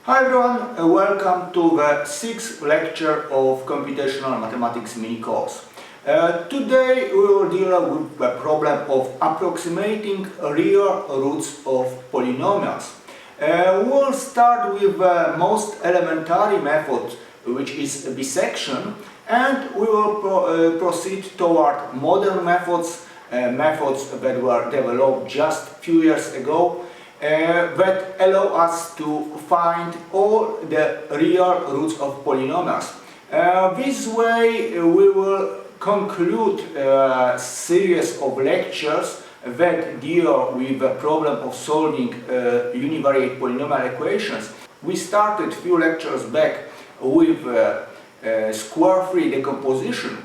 Hi everyone, welcome to the sixth lecture of Computational Mathematics mini course. Today we will deal with the problem of approximating real roots of polynomials. We'll start with the most elementary method, which is bisection, and we will proceed toward modern methods, methods that were developed just a few years ago, that allow us to find all the real roots of polynomials. This way we will conclude a series of lectures that deal with the problem of solving univariate polynomial equations. We started a few lectures back with square-free decomposition.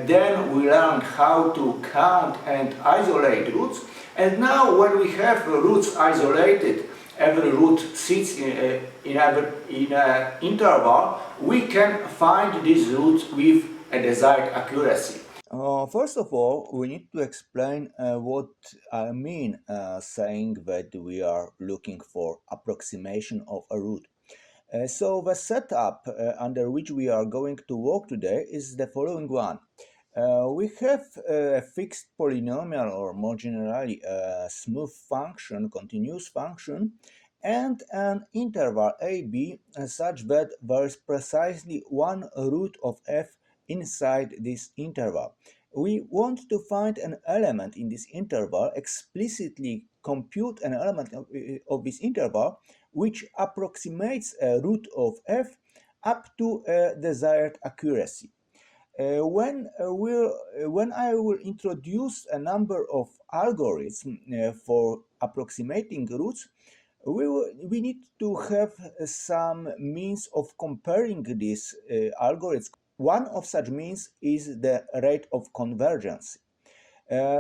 Then we learned how to count and isolate roots. And now when we have roots isolated, every root sits in an interval, we can find these roots with a desired accuracy. First of all, we need to explain what I mean saying that we are looking for approximation of a root. So the setup under which we are going to work today is the following one. We have a fixed polynomial, or more generally a smooth function, continuous function, and an interval AB such that there is precisely one root of f inside this interval. We want to find an element in this interval, explicitly compute an element of this interval which approximates a root of f up to a desired accuracy. When I will introduce a number of algorithms for approximating roots, we need to have some means of comparing these algorithms. One of such means is the rate of convergence.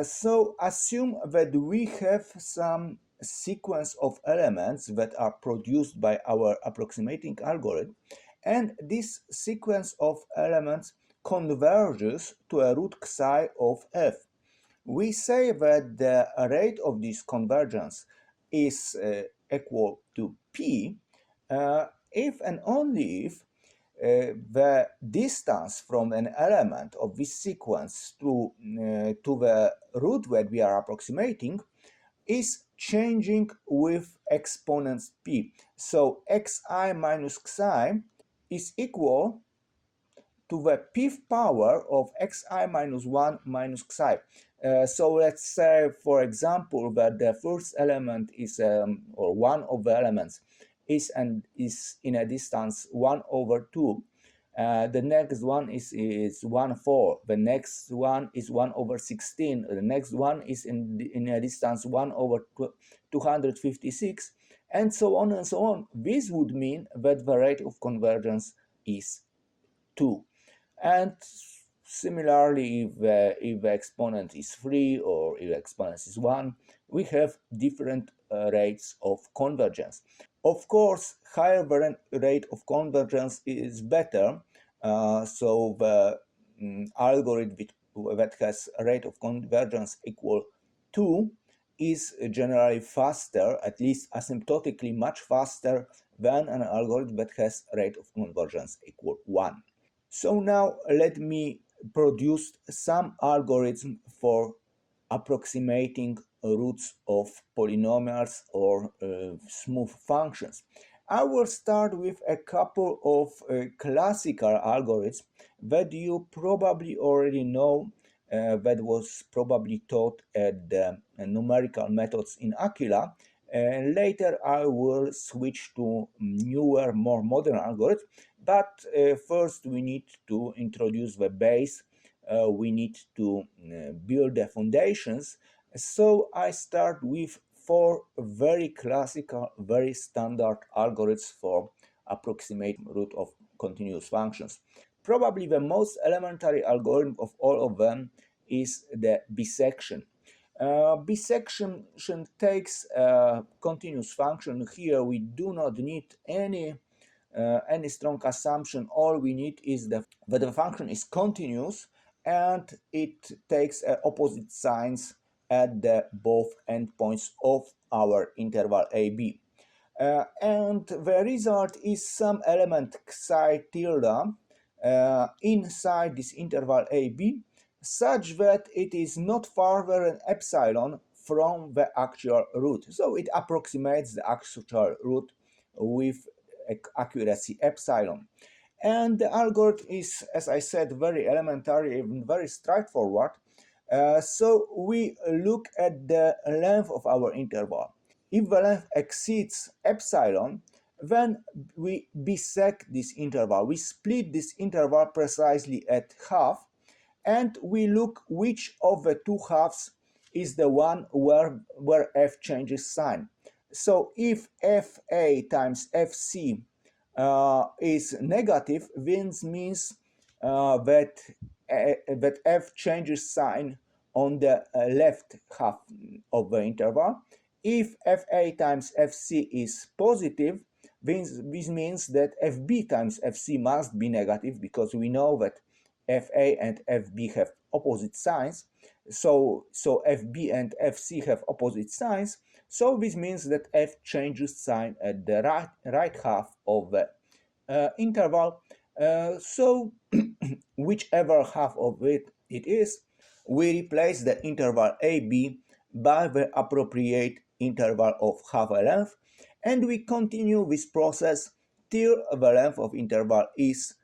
So assume that we have some sequence of elements that are produced by our approximating algorithm, and this sequence of elements converges to a root psi of f. We say that the rate of this convergence is equal to p if and only if the distance from an element of this sequence to the root that we are approximating is changing with exponents p. So xi minus xi is equal to the pth power of xi minus 1 minus xi. So let's say, for example, that the first element is, or one of the elements is in a distance 1 over 2. The next one is 1 4. The next one is 1 over 16. The next one is in a distance 1 over 256, and so on and so on. This would mean that the rate of convergence is 2. And similarly, if the exponent is 3 or if the exponent is 1, we have different rates of convergence. Of course, higher the rate of convergence is better. So the algorithm that has a rate of convergence equal 2 is generally faster, at least asymptotically much faster than an algorithm that has a rate of convergence equal 1. So now let me produce some algorithm for approximating roots of polynomials or smooth functions. I will start with a couple of classical algorithms that you probably already know, that was probably taught at the numerical methods in Aquila. And later I will switch to newer, more modern algorithms. But first we need to introduce the base. We need to build the foundations. So I start with 4 very classical, very standard algorithms for approximating root of continuous functions. Probably the most elementary algorithm of all of them is the bisection. Bisection takes a continuous function. Here we do not need any strong assumption. All we need is that the function is continuous and it takes opposite signs at the both endpoints of our interval AB. And the result is some element psi tilde inside this interval AB, such that it is not farther than epsilon from the actual root. So it approximates the actual root with accuracy epsilon. And the algorithm is, as I said, very elementary and very straightforward. So we look at the length of our interval. If the length exceeds epsilon, then we bisect this interval. We split this interval precisely at half, and we look which of the two halves is the one where f changes sign. So if fa times fc is negative, this means that f changes sign on the left half of the interval. If fa times fc is positive, this means that fb times fc must be negative, because we know that fa and fb have opposite signs. So fb and fc have opposite signs. So this means that f changes sign at the right half of the interval. So whichever half of it is, we replace the interval AB by the appropriate interval of half a length, and we continue this process till the length of interval is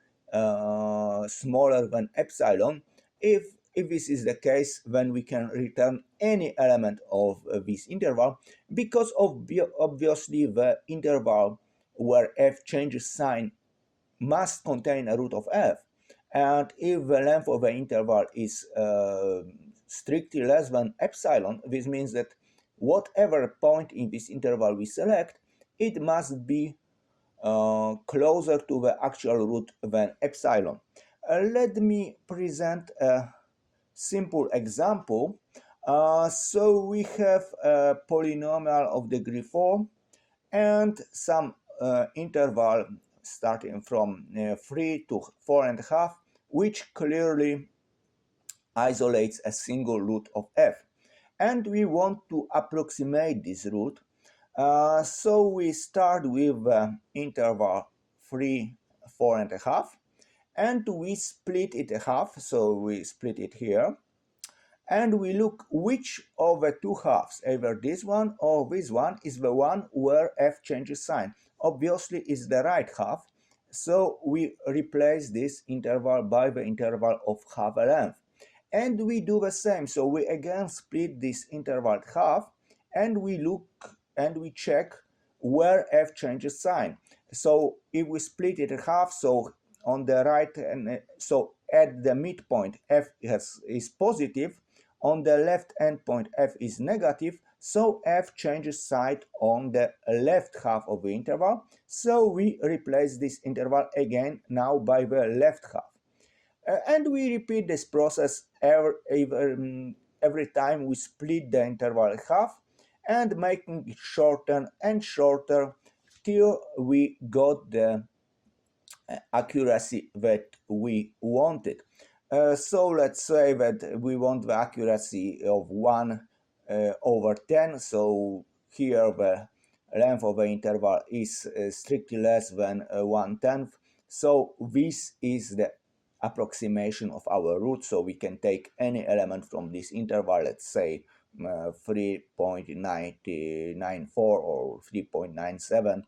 smaller than epsilon. If this is the case, then we can return any element of this interval, because obviously the interval where f changes sign must contain a root of f. And if the length of the interval is strictly less than epsilon, this means that whatever point in this interval we select, it must be closer to the actual root than epsilon. Let me present a simple example. So we have a polynomial of degree 4 and some interval starting from 3 to 4.5, which clearly isolates a single root of f. And we want to approximate this root. So we start with interval 3, 4.5, and we split it in half. So we split it here. And we look which of the two halves, either this one or this one, is the one where f changes sign. Obviously, it's the right half, so we replace this interval by the interval of half a length. And we do the same, so we again split this interval at half, and we look and we check where f changes sign. So if we split it in half, so on the right, and so at the midpoint f is positive, on the left endpoint f is negative, so f changes sign on the left half of the interval. So we replace this interval again now by the left half. And we repeat this process every time we split the interval in half, and making it shorter and shorter till we got the accuracy that we wanted. So let's say that we want the accuracy of 1 over 10. So here the length of the interval is strictly less than 1/10. So this is the approximation of our root. So we can take any element from this interval, let's say 3.94 or 3.97.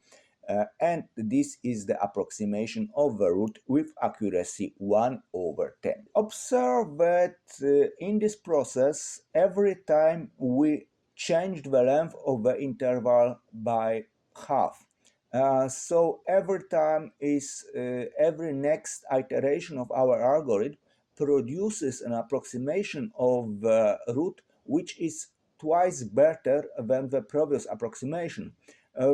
And this is the approximation of the root with accuracy 1 over 10. Observe that in this process, every time we change the length of the interval by half. So every time every next iteration of our algorithm produces an approximation of the root which is twice better than the previous approximation.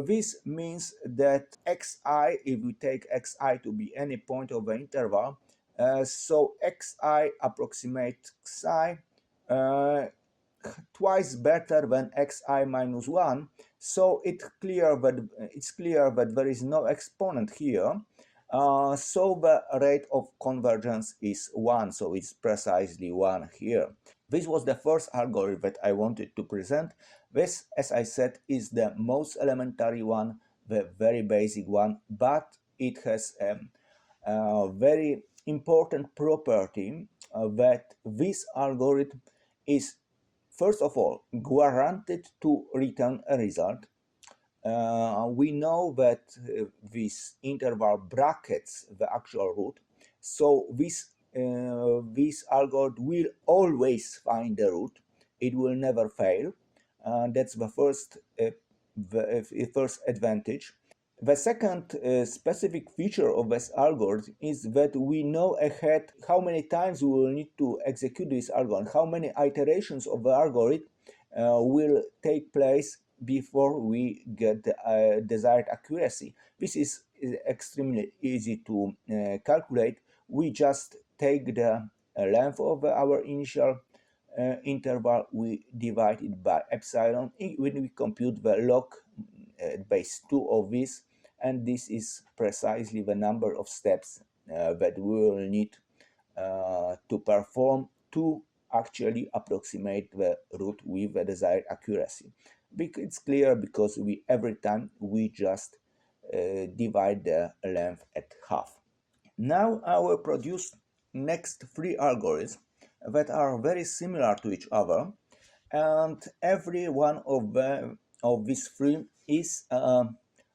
This means that xi, if we take xi to be any point of the interval, so xi approximates xi twice better than xi minus 1. So it's clear that there is no exponent here. So the rate of convergence is 1, so it's precisely 1 here. This was the first algorithm that I wanted to present. This, as I said, is the most elementary one, the very basic one, but it has a very important property that this algorithm is, first of all, guaranteed to return a result. We know that this interval brackets the actual root, so this algorithm will always find the root. It will never fail. That's the first advantage. The second specific feature of this algorithm is that we know ahead how many times we will need to execute this algorithm, how many iterations of the algorithm will take place before we get the desired accuracy. This is extremely easy to calculate. We just take the length of our initial interval, we divide it by epsilon when we compute the log base 2 of this, and this is precisely the number of steps that we will need to perform to actually approximate the root with the desired accuracy. It's clear because every time we just divide the length at half. Now I will produce next three algorithms that are very similar to each other, and every one of these three is a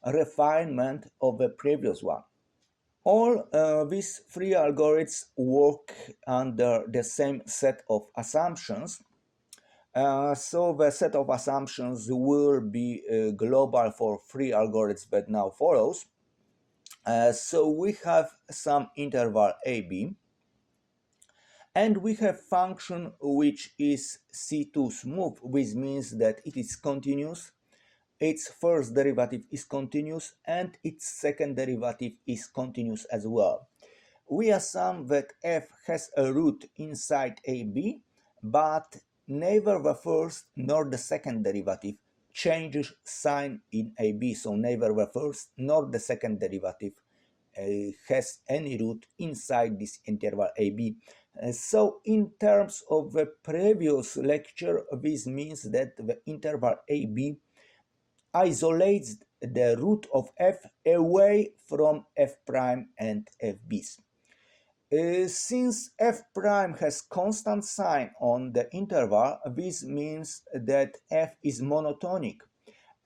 refinement of the previous one. All these three algorithms work under the same set of assumptions. So the set of assumptions will be global for three algorithms that now follows. So we have some interval AB, and we have function which is C2 smooth, which means that it is continuous. Its first derivative is continuous and its second derivative is continuous as well. We assume that f has a root inside AB, but neither the first nor the second derivative changes sign in AB, so neither the first nor the second derivative has any root inside this interval AB. So in terms of the previous lecture, this means that the interval AB isolates the root of f away from f prime and f b's. Since f prime has constant sign on the interval, this means that f is monotonic.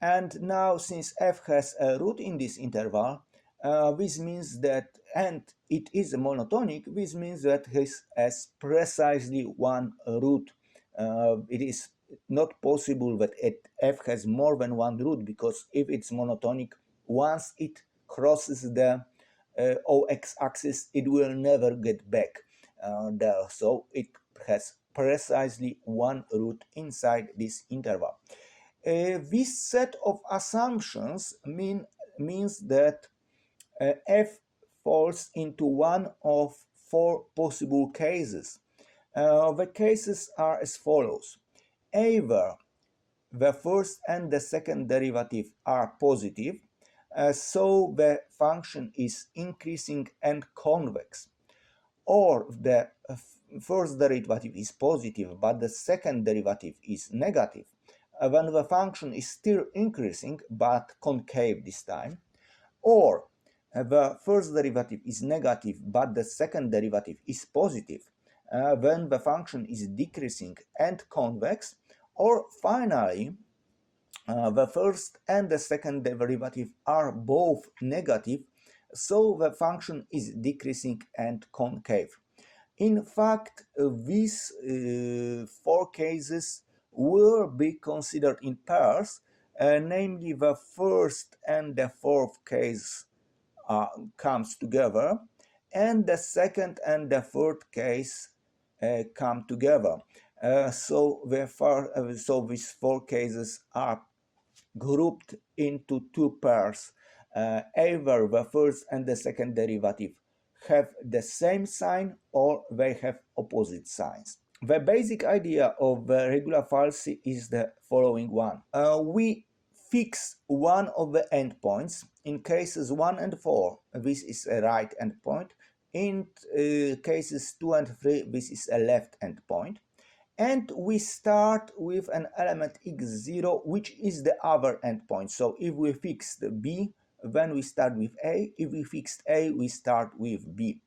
And now, since f has a root in this interval, this means that, and it is monotonic, this means that it has precisely one root. It is not possible that f has more than one root, because if it's monotonic, once it crosses the OX axis, it will never get back there. So it has precisely one root inside this interval. This set of assumptions means that f falls into one of four possible cases. The cases are as follows. Either the first and the second derivative are positive, so the function is increasing and convex, or the first derivative is positive but the second derivative is negative, when the function is still increasing but concave this time, or the first derivative is negative but the second derivative is positive, when the function is decreasing and convex, or finally the first and the second derivative are both negative, so the function is decreasing and concave. In fact, these four cases will be considered in pairs, namely the first and the fourth case comes together, and the second and the third case come together. So these four cases are grouped into two pairs. Either the first and the second derivative have the same sign, or they have opposite signs. The basic idea of the regula falsi is the following one. We fix one of the endpoints. In cases 1 and 4, this is a right endpoint. In cases 2 and 3, this is a left endpoint. and we start with an element x0, which is the other endpoint. So if we fixed b, then we start with a. If we fixed a, we start with b.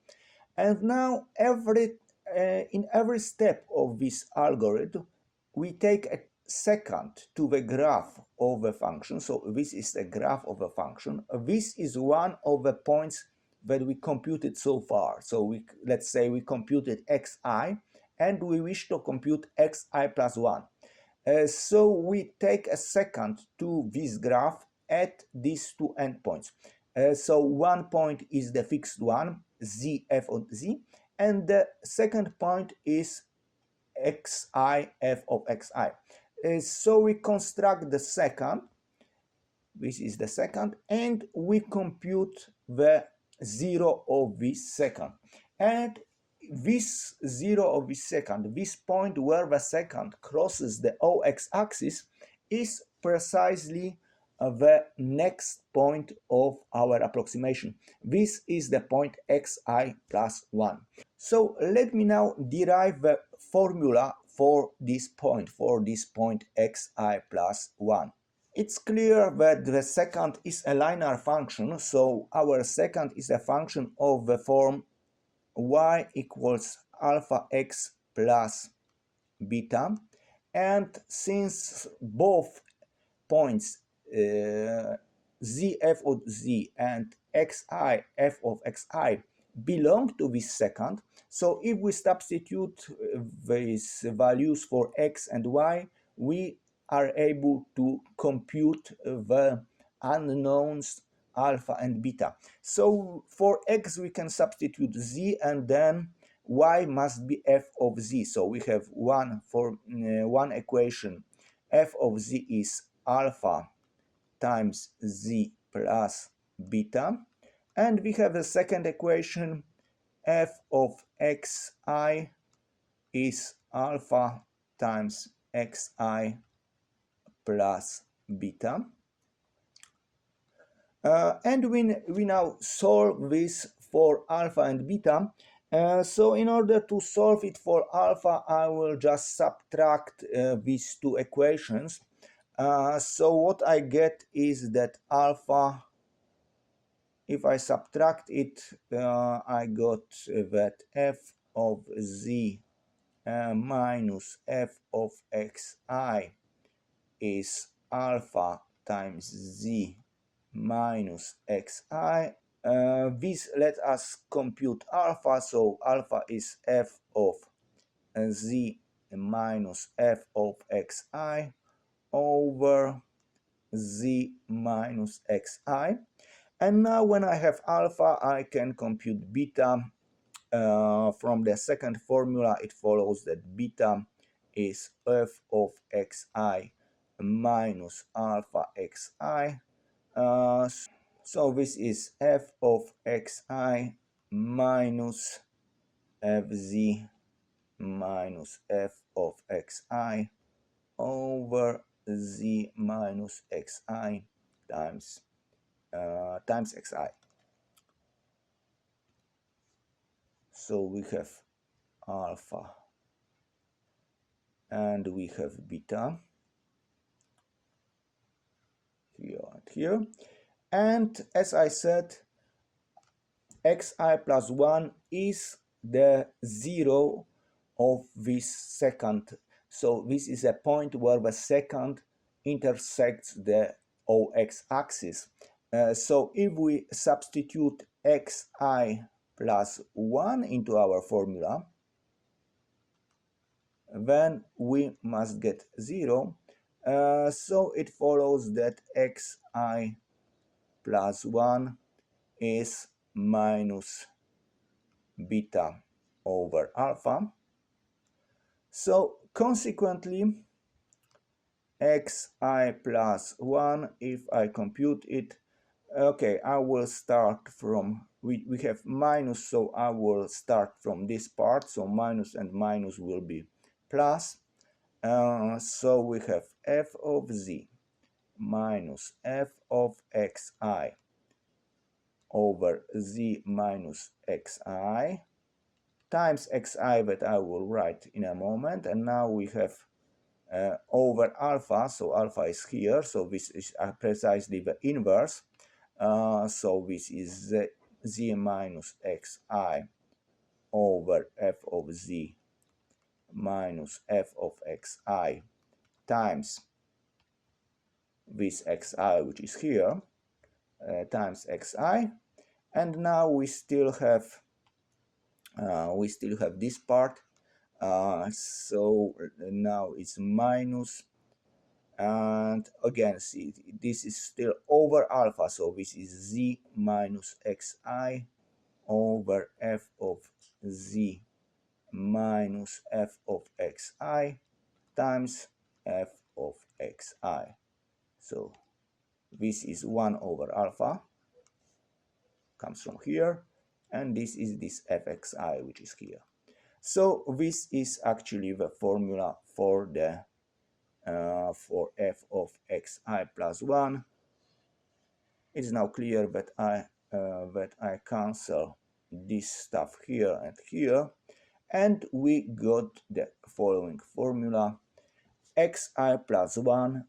And now in every step of this algorithm, we take a secant to the graph of the function. So this is the graph of the function. This is one of the points that we computed so far. So let's say we computed xi, and we wish to compute xi plus 1. So we take a secant to this graph at these two endpoints. So one point is the fixed one, z f of z, and the second point is xi f of xi. So we construct the secant, this is the secant, and we compute the zero of this secant. And this zero of this secant, this point where the secant crosses the OX axis, is precisely the next point of our approximation. This is the point xi plus 1. So let me now derive the formula for this point xi plus 1. It's clear that the secant is a linear function, so our secant is a function of the form y equals alpha x plus beta, and since both points z f of z and xi f of xi belong to this secant, so if we substitute these values for x and y, we are able to compute the unknowns alpha and beta. So for x we can substitute z, and then y must be f of z. So we have one equation, f of z is alpha times z plus beta, and we have a second equation, f of xi is alpha times xi plus beta. And we now solve this for alpha and beta. So in order to solve it for alpha, I will just subtract these two equations. So what I get is that alpha, if I subtract it, I got that f of z minus f of xi is alpha times z minus xi. This let us compute alpha, so alpha is f of z minus f of xi over z minus xi. And now when I have alpha, I can compute beta. From the second formula, it follows that beta is f of xi minus alpha xi. So this is f of xi minus fz minus f of xi over z minus xi times xi. So we have alpha and we have beta here and here. And as I said, xi plus 1 is the zero of this secant. So this is a point where the secant intersects the OX axis. So if we substitute xi plus 1 into our formula, then we must get 0. So it follows that xi plus 1 is minus beta over alpha. So consequently, xi plus 1, if I compute it, okay, I will start from, we have minus, so I will start from this part, so minus and minus will be plus. So we have f of z minus f of xi over z minus xi times xi that I will write in a moment, and now we have over alpha, so alpha is here, so this is precisely the inverse, so this is z minus xi over f of z minus f of xi times this xi, which is here, times xi, and now we still have this part, so now it's minus, and again, see, this is still over alpha, so this is z minus xi over f of z minus f of xi times f of xi. So this is 1 over alpha, comes from here, and this is this fxi, which is here. So this is actually the formula for the for f of xi plus 1. It's now clear that I cancel this stuff here and here, and we got the following formula: xi plus 1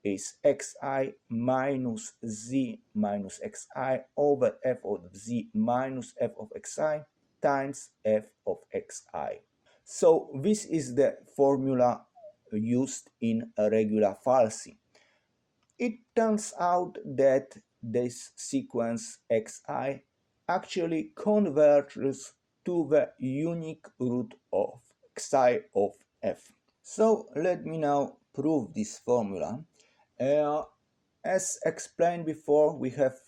is xi minus z minus xi over f of z minus f of xi times f of xi. So this is the formula used in a regula falsi. It turns out that this sequence xi actually converges to the unique root of xi of f. So let me now prove this formula. As explained before, we have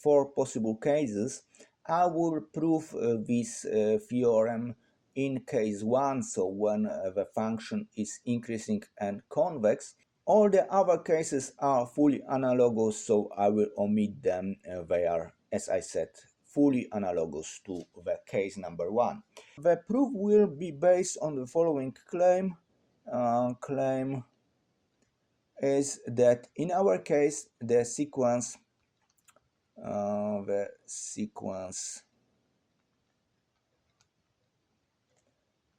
4 possible cases. I will prove this theorem in case 1, so when the function is increasing and convex. All the other cases are fully analogous, so I will omit them. They are, as I said, fully analogous to the case number 1. The proof will be based on the following claim. Claim is that in our case the sequence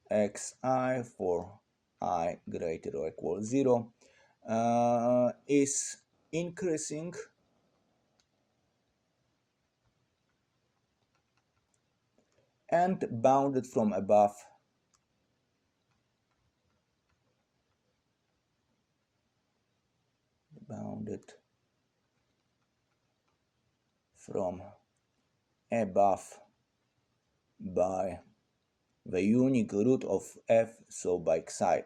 xi for I greater or equal 0 is increasing and bounded from above by the unique root of f, so by xi.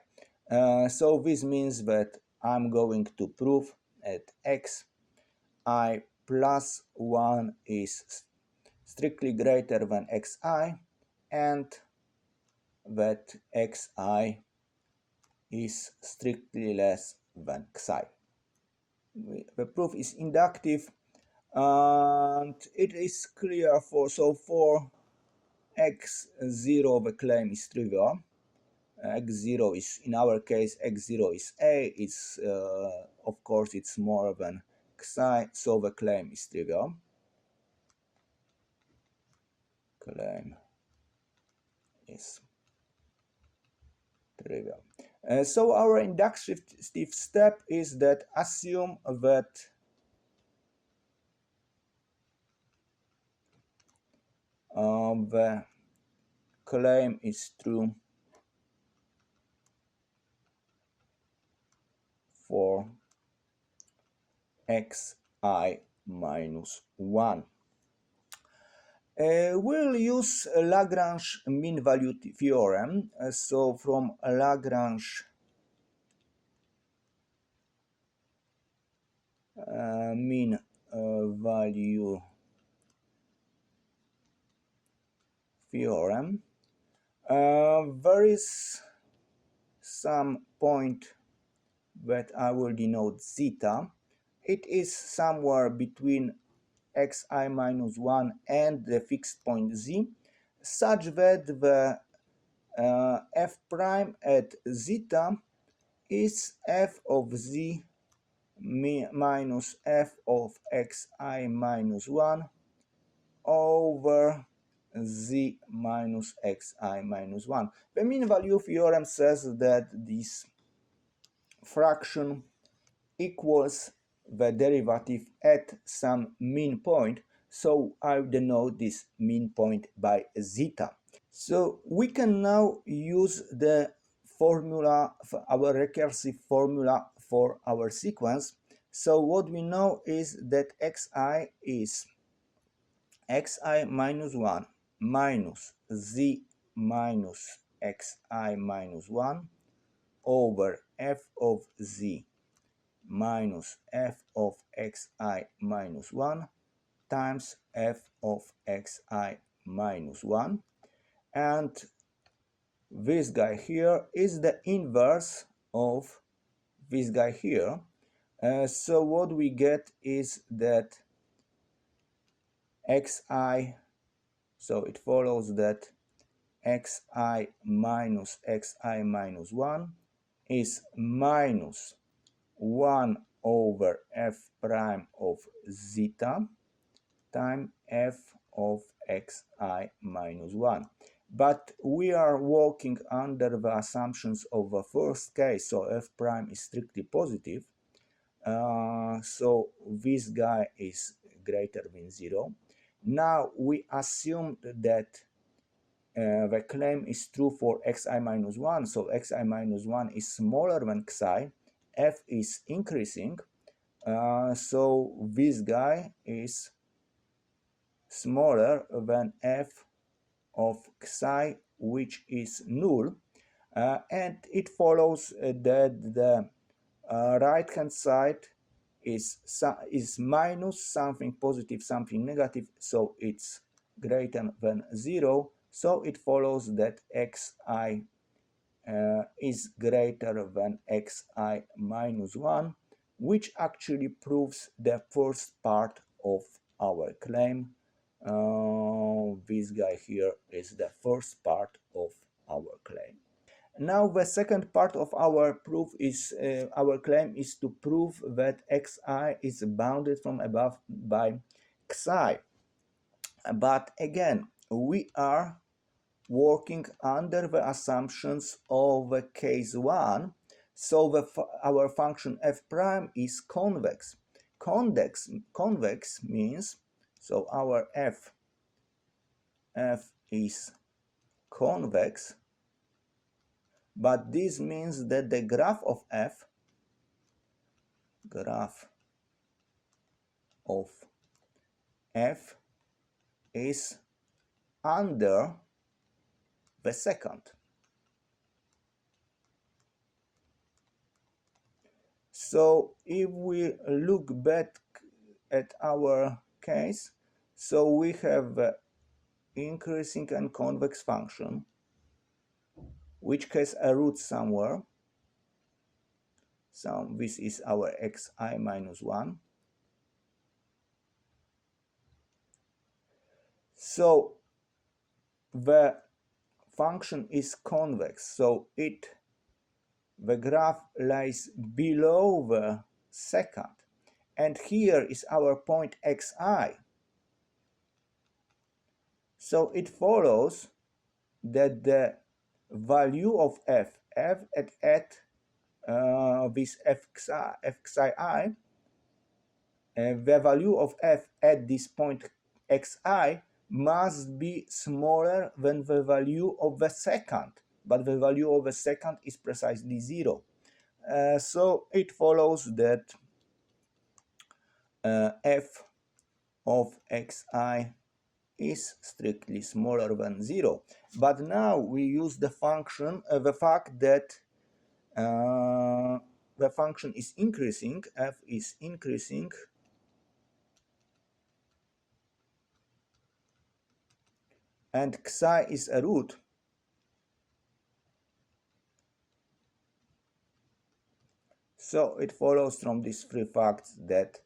So this means that I'm going to prove that xi plus 1 is strictly greater than xi, and that xi is strictly less than xi. The proof is inductive, and it is clear for x0 the claim is trivial. X0 is, in our case, x0 is a, it's of course it's more than xi, so the claim is trivial. Claim is trivial. So our inductive step is that assume that the claim is true for xi minus 1. We'll use a Lagrange mean value theorem. So from a Lagrange mean value theorem, there is some point that I will denote zeta. It is somewhere between xi minus 1 and the fixed point z, such that the f prime at zeta is f of z minus f of xi minus 1 over z minus xi minus 1. The mean value theorem says that this fraction equals the derivative at some mean point, so I denote this mean point by zeta. So we can now use the formula, for our recursive formula for our sequence. So what we know is that xi is xi minus 1 minus z minus xi minus 1 over f of z minus f of xi minus 1 times f of xi minus 1, and this guy here is the inverse of this guy here. So what we get is that xi, so it follows that xi minus xi minus 1 is minus 1 over f prime of zeta times f of xi minus 1. But we are working under the assumptions of the first case, so f prime is strictly positive. So this guy is greater than 0. Now we assumed that the claim is true for xi minus 1, so xi minus 1 is smaller than xi, f is increasing, so this guy is smaller than f of xi, which is null, and it follows that the right hand side is minus something positive, something negative, so it's greater than 0, so it follows that xi is greater than xi minus 1, which actually proves the first part of our claim. This guy here is the first part of our claim. Now the second part of our proof is our claim is to prove that xi is bounded from above by xi. But again, we are working under the assumptions of case 1, so our function f prime is convex. Convex means, so our f is convex, but this means that the graph of f is under the secant. So if we look back at our case, so we have increasing and convex function, which has a root somewhere. So this is our xi minus 1. So the function is convex, so the graph lies below the secant, and here is our point xi. So it follows that the value of f at this xi, the value of f at this point xi must be smaller than the value of the secant, but the value of the secant is precisely 0. So it follows that f of xi is strictly smaller than 0. But now we use the function, the fact that the function is increasing, f is increasing, and xi is a root. So it follows from these three facts that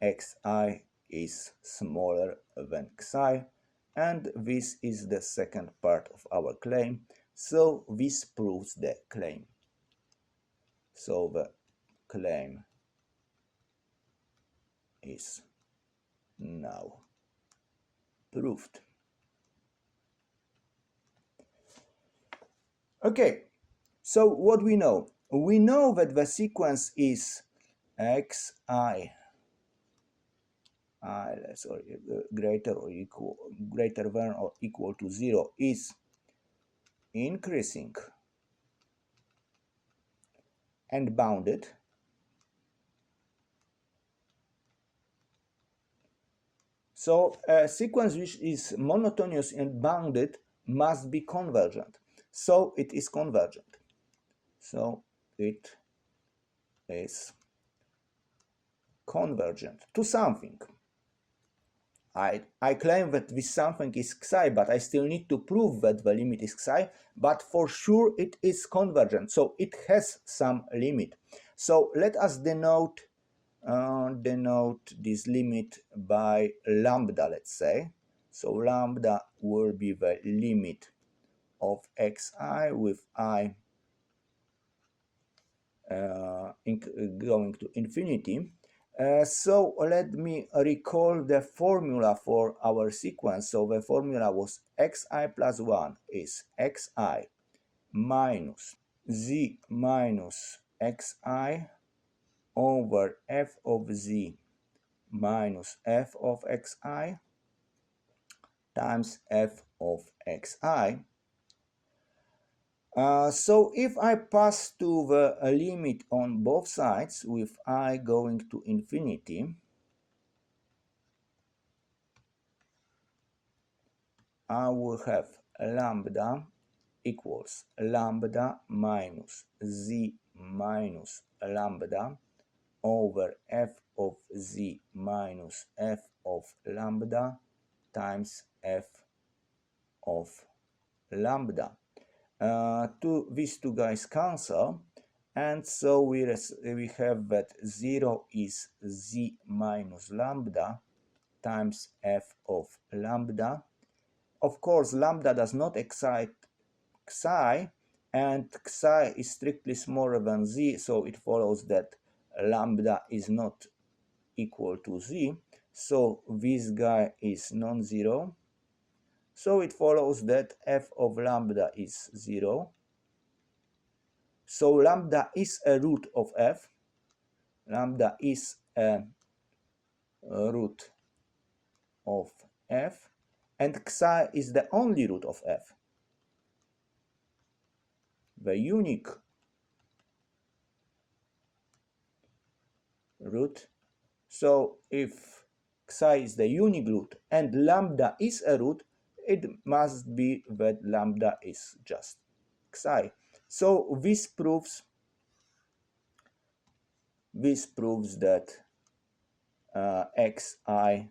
xi is smaller than xi, and this is the second part of our claim. So this proves the claim. So the claim is now proved. Okay, so what we know? We know that the sequence is xi, sorry, greater than or equal to 0 is increasing and bounded. So a sequence which is monotonous and bounded must be convergent. So it is convergent. So it is convergent to something. I claim that this something is xi, but I still need to prove that the limit is xi, but for sure it is convergent, so it has some limit. So let us denote this limit by lambda, let's say. So lambda will be the limit of xi with I going to infinity. So let me recall the formula for our sequence. So the formula was xi plus 1 is xi minus z minus xi over f of z minus f of xi times f of xi. So if I pass to the limit on both sides with I going to infinity, I will have lambda equals lambda minus z minus lambda over f of z minus f of lambda times f of lambda. These two guys cancel, and so we have that 0 is z minus lambda times f of lambda. Of course, lambda does not excite xi, and xi is strictly smaller than z, so it follows that lambda is not equal to z, so this guy is non-zero. So it follows that f of lambda is 0. So lambda is a root of f. Lambda is a root of f, and xi is the only root of f, the unique root. So if xi is the unique root and lambda is a root, it must be that lambda is just xi. So this proves that xi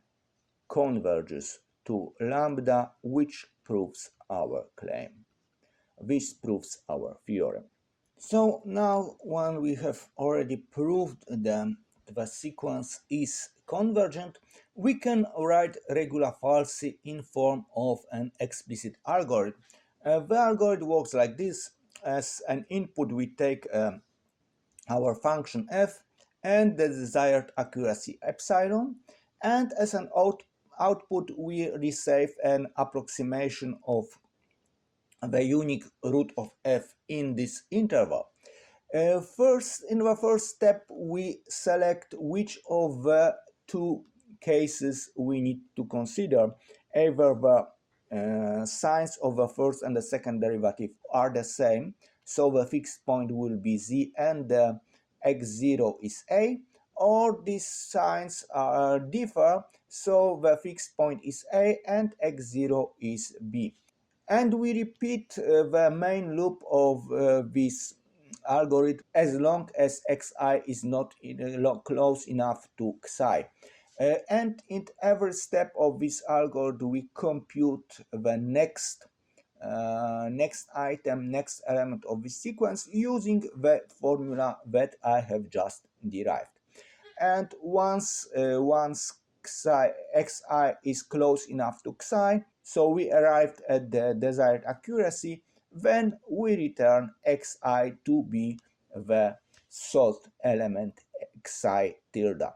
converges to lambda, which proves our claim. This proves our theorem. So now, when we have already proved that the sequence is convergent, we can write regula falsi in form of an explicit algorithm. The algorithm works like this. As an input, we take our function f and the desired accuracy epsilon, and as an output we receive an approximation of the unique root of f in this interval. In the first step, we select which of the two cases we need to consider. Either the signs of the first and the second derivative are the same, so the fixed point will be z and the x0 is a, or these signs differ, so the fixed point is a and x0 is b. And we repeat the main loop of this algorithm as long as xi is not close enough to xi. And in every step of this algorithm, we compute the next element of this sequence using the formula that I have just derived. And once xi is close enough to xi, so we arrived at the desired accuracy, then we return xi to be the solved element xi tilde.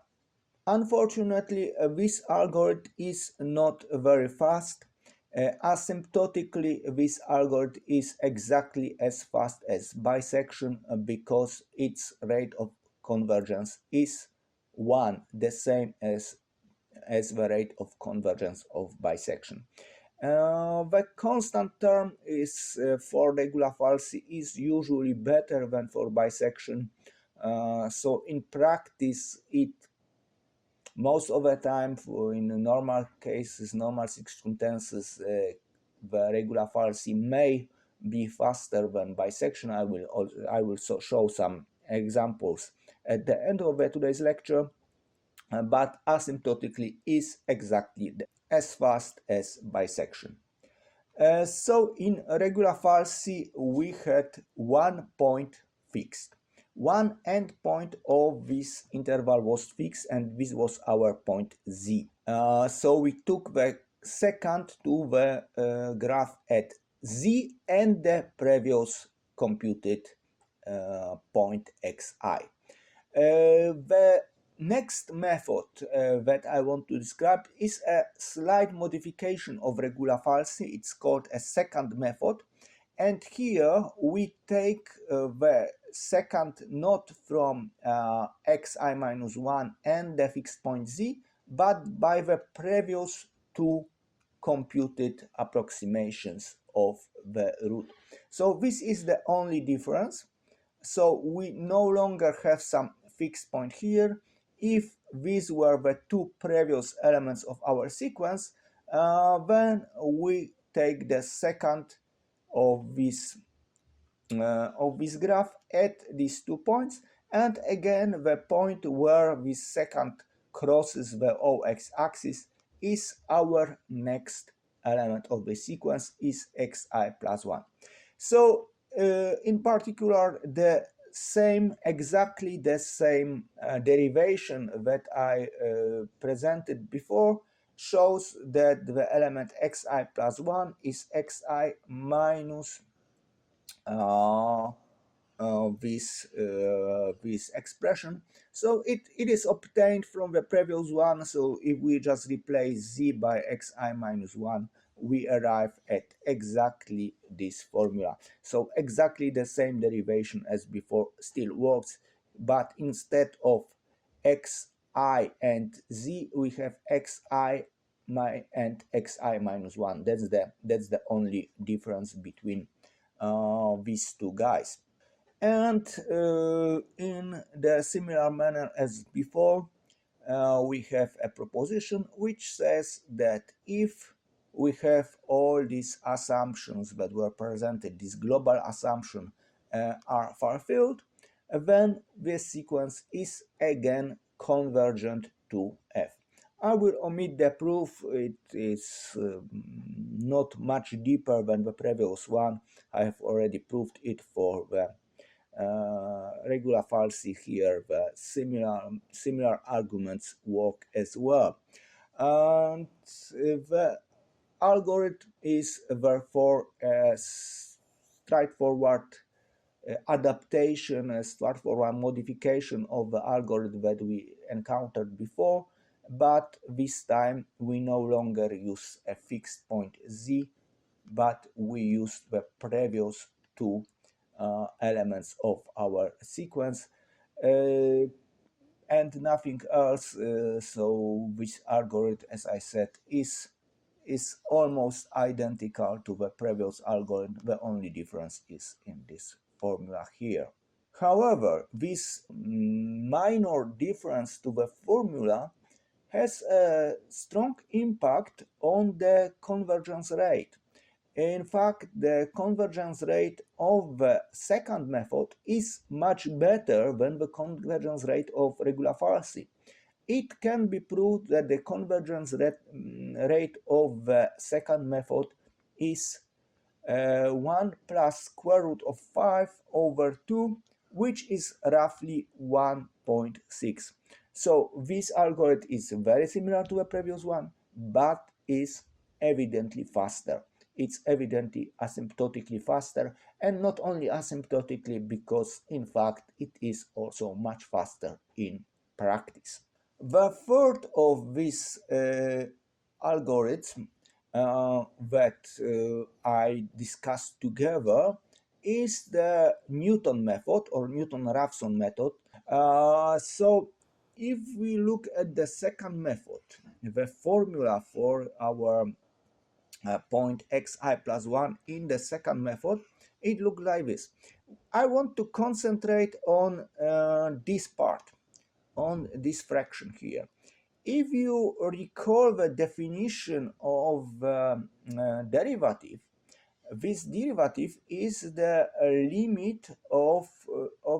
Unfortunately, this algorithm is not very fast. Asymptotically, this algorithm is exactly as fast as bisection because its rate of convergence is 1, the same as the rate of convergence of bisection. The constant term is for regular falsi is usually better than for bisection. So in practice, it most of the time in normal cases, normal circumstances, the regular falsi may be faster than bisection. I will show some examples at the end of today's lecture. But asymptotically is exactly as fast as bisection. So in regular falsi, we had one point fixed. One endpoint of this interval was fixed, and this was our point z. So we took the secant to the graph at z and the previous computed point xi. The next method that I want to describe is a slight modification of regular falsi. It's called a secant method. And here we take the secant not from xi minus 1 and the fixed point z, but by the previous two computed approximations of the root. So this is the only difference. So we no longer have some fixed point here. If these were the two previous elements of our sequence, then we take the secant of this graph at these 2 points, and again the point where this secant crosses the OX axis is our next element of the sequence, is xi plus 1. So in particular, exactly the same derivation that I presented before shows that the element xi plus 1 is xi minus this expression. So it is obtained from the previous one. So if we just replace z by xi minus 1, we arrive at exactly this formula. So exactly the same derivation as before still works, but instead of xi and z, we have xi and xi minus 1. That's the only difference between these two guys. And in the similar manner as before, we have a proposition which says that if we have all these assumptions that were presented, this global assumption are fulfilled, then the sequence is again convergent to F. I will omit the proof. It is not much deeper than the previous one. I have already proved it for the regular falsi here. The similar arguments work as well. And the algorithm is therefore a straightforward adaptation, a straightforward modification of the algorithm that we encountered before, but this time we no longer use a fixed point z, but we use the previous two elements of our sequence and nothing else. So this algorithm, as I said, is almost identical to the previous algorithm. The only difference is in this formula here. However, this minor difference to the formula has a strong impact on the convergence rate. In fact, the convergence rate of the secant method is much better than the convergence rate of regular falsi. It can be proved that the convergence rate of the secant method is 1 plus square root of 5 over 2, which is roughly 1.6. So this algorithm is very similar to the previous one, but is evidently faster. It's evidently asymptotically faster, and not only asymptotically, because in fact it is also much faster in practice. The third of these algorithms that I discussed together is the Newton method or Newton-Raphson method. So if we look at the second method, the formula for our point xi plus 1 in the second method, it looks like this. I want to concentrate on this part, on this fraction here. If you recall the definition of derivative, this derivative is the limit of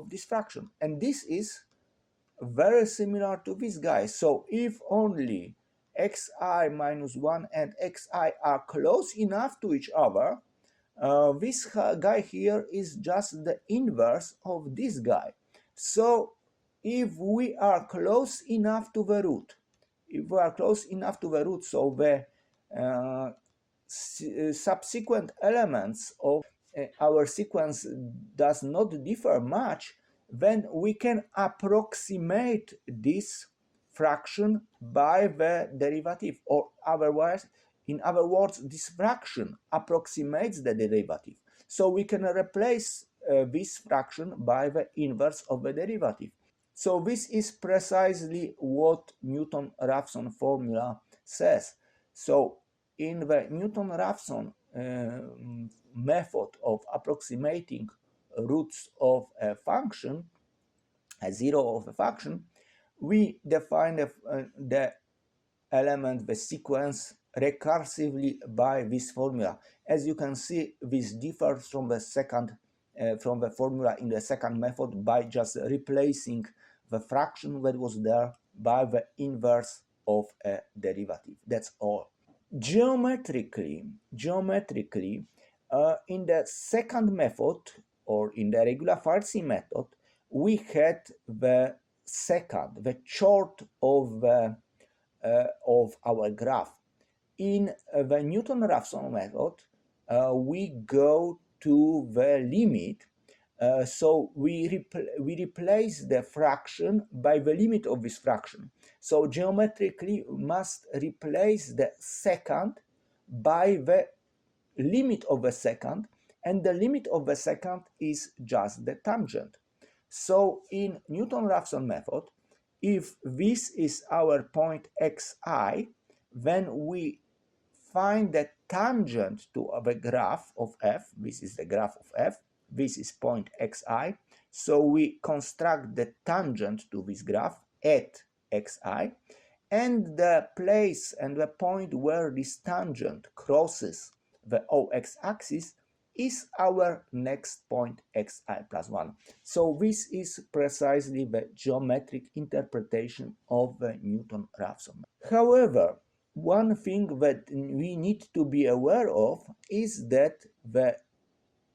this fraction, and this is very similar to this guy. So if only xi minus 1 and xi are close enough to each other, this guy here is just the inverse of this guy. So if we are close enough to the root, so the subsequent elements of our sequence does not differ much, then we can approximate this fraction by the derivative, or otherwise, in other words, this fraction approximates the derivative. So we can replace this fraction by the inverse of the derivative. So this is precisely what Newton-Raphson formula says. So in the Newton-Raphson method of approximating roots of a function, a zero of a function, we define the element, the sequence, recursively by this formula. As you can see, this differs from the from the formula in the second method by just replacing the fraction that was there by the inverse of a derivative. That's all. Geometrically, in the second method, or in the regular falsi method, we had the secant, the chord of our graph. In the Newton-Raphson method, we go to the limit. So we replace the fraction by the limit of this fraction. So geometrically, we must replace the secant by the limit of the secant, and the limit of the secant is just the tangent. So in Newton-Raphson method, if this is our point xi, then we find the tangent to the graph of f. This is the graph of f. This is point xi. So we construct the tangent to this graph at xi, and the place and the point where this tangent crosses the OX axis is our next point xi plus 1. So this is precisely the geometric interpretation of the Newton-Raphson. However, one thing that we need to be aware of is that the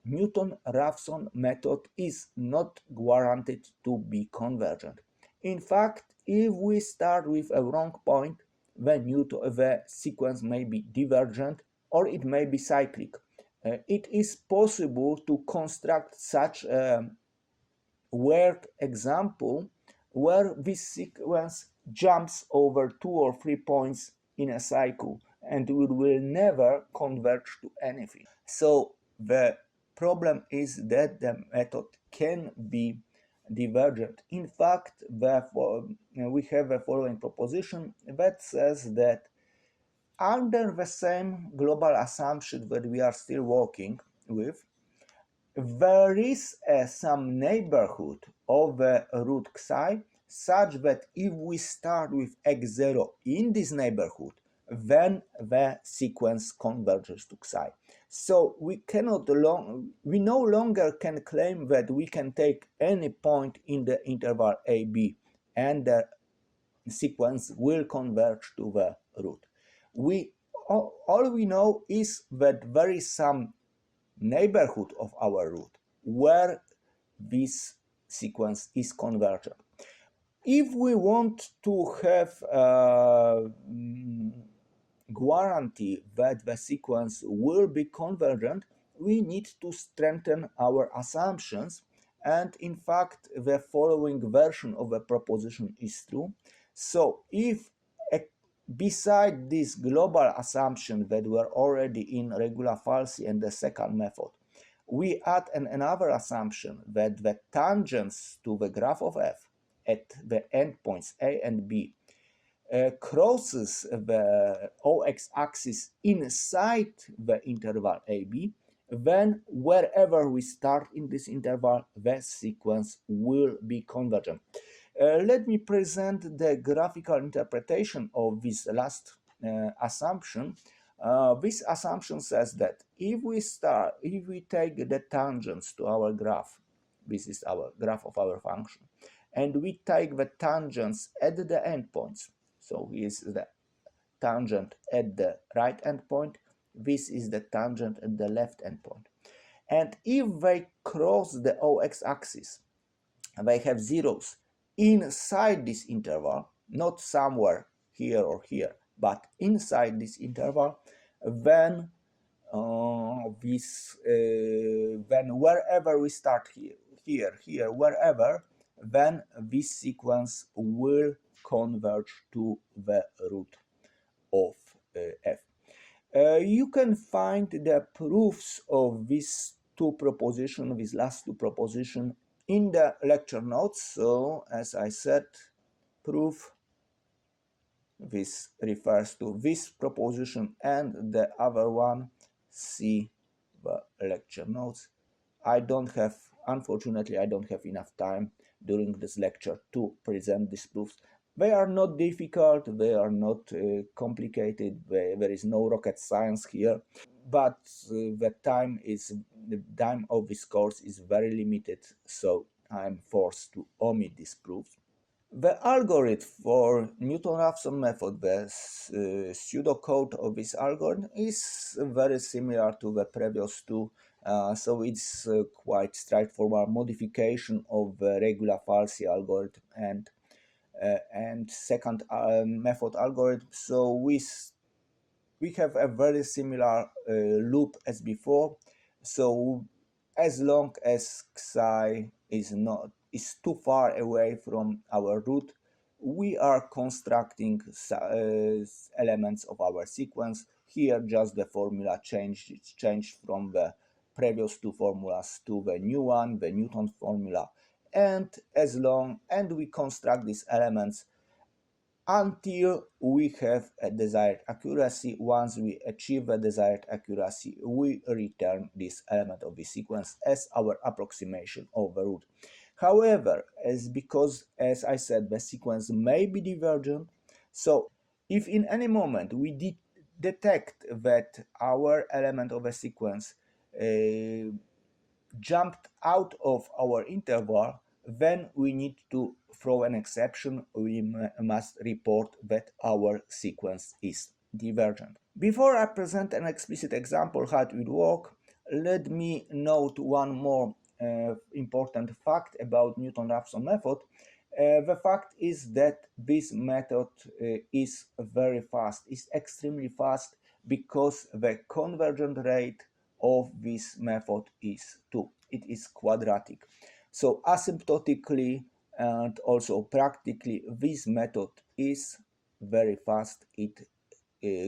Newton-Raphson method is not guaranteed to be convergent. In fact, if we start with a wrong point, the sequence may be divergent or it may be cyclic. It is possible to construct such a weird example where this sequence jumps over 2 or 3 points in a cycle and we will never converge to anything. So the problem is that the method can be divergent. In fact, we have a following proposition that says that under the same global assumption that we are still working with, there is some neighborhood of the root xi such that if we start with x0 in this neighborhood, then the sequence converges to xi. So we no longer can claim that we can take any point in the interval AB and the sequence will converge to the root. All we know is that there is some neighborhood of our root where this sequence is convergent. If we want to have guarantee that the sequence will be convergent, we need to strengthen our assumptions, and in fact the following version of the proposition is true. So if Beside this global assumption that were already in regula falsi and the second method, we add another assumption that the tangents to the graph of f at the endpoints a and b crosses the OX axis inside the interval AB, then wherever we start in this interval, the sequence will be convergent. Let me present the graphical interpretation of this last assumption. This assumption says that if we take the tangents to our graph, this is our graph of our function, and we take the tangents at the endpoints. So here's the tangent at the right endpoint. This is the tangent at the left endpoint. And if they cross the OX axis, they have zeros inside this interval, not somewhere here or here, but inside this interval, then then wherever we start here, wherever, then this sequence will converge to the root of f. You can find the proofs of these last two propositions, in the lecture notes. So, as I said, proof, this refers to this proposition, and the other one, see the lecture notes. Unfortunately, I don't have enough time during this lecture to present these proofs. They are not difficult, they are not complicated, there is no rocket science here, but the time of this course is very limited, so I'm forced to omit these proofs. The algorithm for Newton-Raphson method, the pseudocode of this algorithm, is very similar to the previous two. So it's quite straightforward modification of the regula falsi algorithm and second method algorithm. So we have a very similar loop as before. So as long as xi is too far away from our root, we are constructing elements of our sequence. Here just the formula changed from the previous two formulas to the new one, the Newton formula. And we construct these elements until we have a desired accuracy. Once we achieve a desired accuracy, we return this element of the sequence as our approximation of the root. However, because as I said, the sequence may be divergent, so if in any moment we detect that our element of a sequence jumped out of our interval, then we need to throw an exception. We must report that our sequence is divergent. Before I present an explicit example how it will work, let me note one more important fact about Newton-Raphson method. The fact is that this method is very fast, is extremely fast, because the convergent rate of this method is 2. It is quadratic. So asymptotically and also practically, this method is very fast. It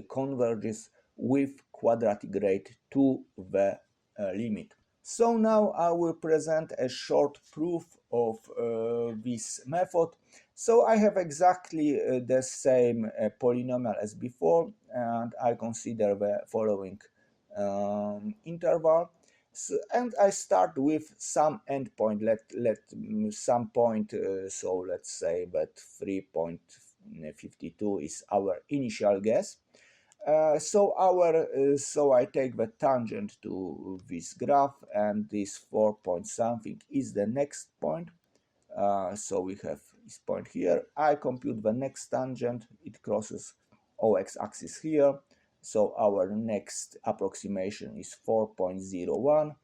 converges with quadratic rate to the limit. So now I will present a short proof of this method. So I have exactly the same polynomial as before, and I consider the following interval. So, and I start with some endpoint. Let some point. So let's say that 3.52 is our initial guess. So I take the tangent to this graph, and this 4 point something is the next point. So we have this point here. I compute the next tangent. It crosses OX axis here. So our next approximation is 4.01.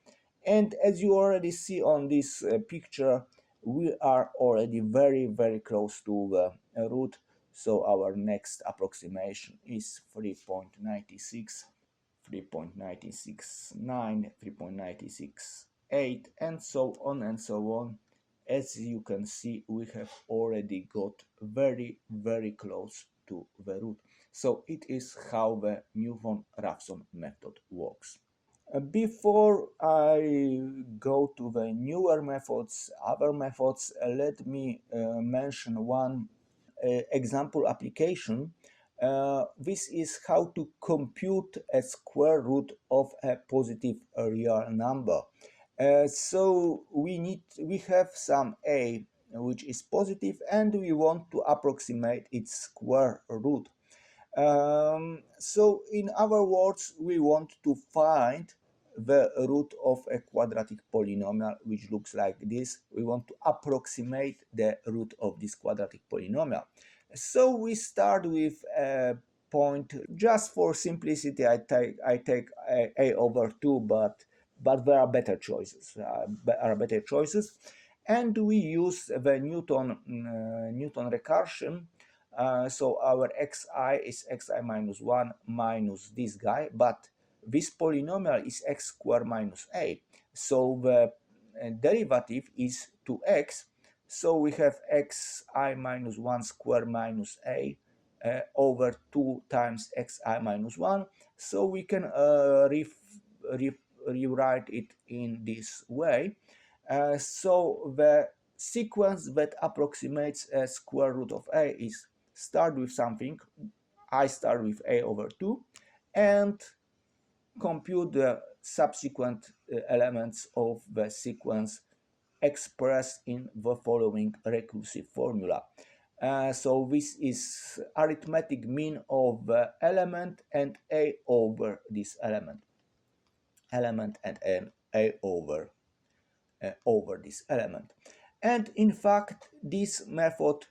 And as you already see on this picture, we are already very, very close to the root. So our next approximation is 3.96, 3.969, 3.968, and so on and so on. As you can see, we have already got very, very close to the root. So it is how the Newton-Raphson method works. Before I go to the newer methods, other methods, let me mention one example application. This is how to compute a square root of a positive real number. So we have some a which is positive, and we want to approximate its square root. So in other words, we want to find the root of a quadratic polynomial which looks like this. We want to approximate the root of this quadratic polynomial. So we start with a point. Just for simplicity, I take a over 2, but there are better choices. And we use the Newton recursion. So our xi is xi minus 1 minus this guy, but this polynomial is x squared minus a. So the derivative is 2x. So we have xi minus 1 squared minus a over 2 times xi minus 1. So we can rewrite it in this way. So the sequence that approximates a square root of a is start with something. I start with a over 2 and compute the subsequent elements of the sequence expressed in the following recursive formula. So this is arithmetic mean of the element and a over this element and a over this element. And in fact, this method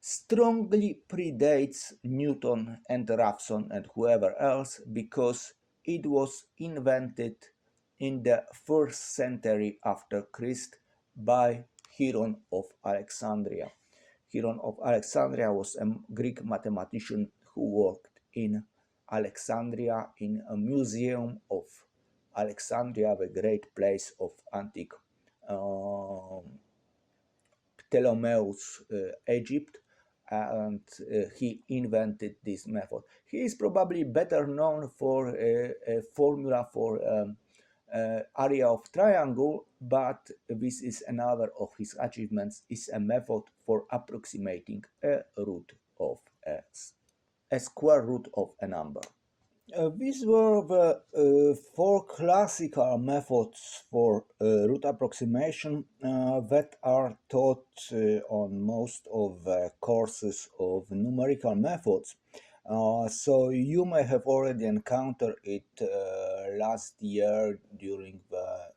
strongly predates Newton and Raphson and whoever else, because it was invented in the 1st century after Christ by Hieron of Alexandria. Hieron of Alexandria was a Greek mathematician who worked in Alexandria in a museum of Alexandria, the great place of antique Ptolemy's Egypt, and he invented this method. He is probably better known for a formula for area of triangle, but this is another of his achievements, is a method for approximating a root of a square root of a number. These were the 4 classical methods for root approximation that are taught on most of the courses of numerical methods. So you may have already encountered it last year during the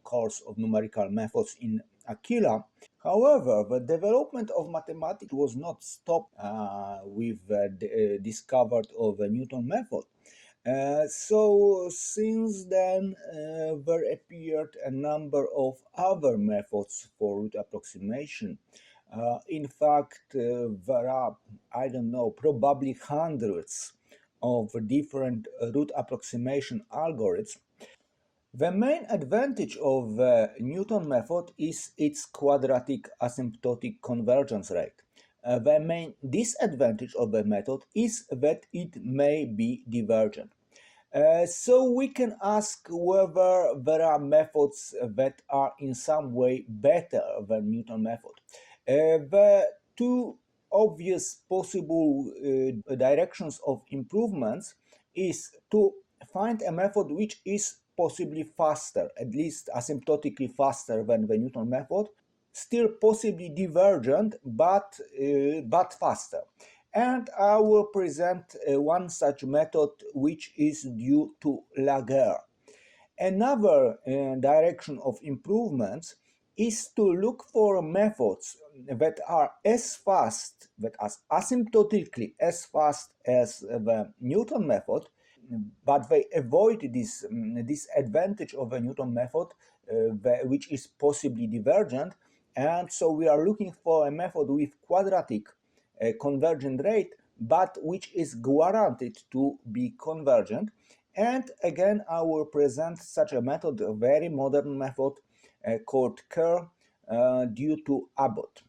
course of numerical methods in Aquila. However, the development of mathematics was not stopped with the discovery of the Newton method. So since then, there appeared a number of other methods for root approximation. In fact, there are, I don't know, probably hundreds of different root approximation algorithms. The main advantage of the Newton method is its quadratic asymptotic convergence rate. The main disadvantage of the method is that it may be divergent. So we can ask whether there are methods that are in some way better than Newton method. The two obvious possible directions of improvements is to find a method which is possibly faster, at least asymptotically faster than the Newton method, still possibly divergent, but faster. And I will present one such method which is due to Laguerre. Another direction of improvements is to look for methods that are as fast, that are asymptotically as fast as the Newton method, but they avoid this disadvantage of the Newton method, which is possibly divergent. And so we are looking for a method with quadratic convergent rate, but which is guaranteed to be convergent. And again, I will present such a method, a very modern method called Kerr, due to Abbott.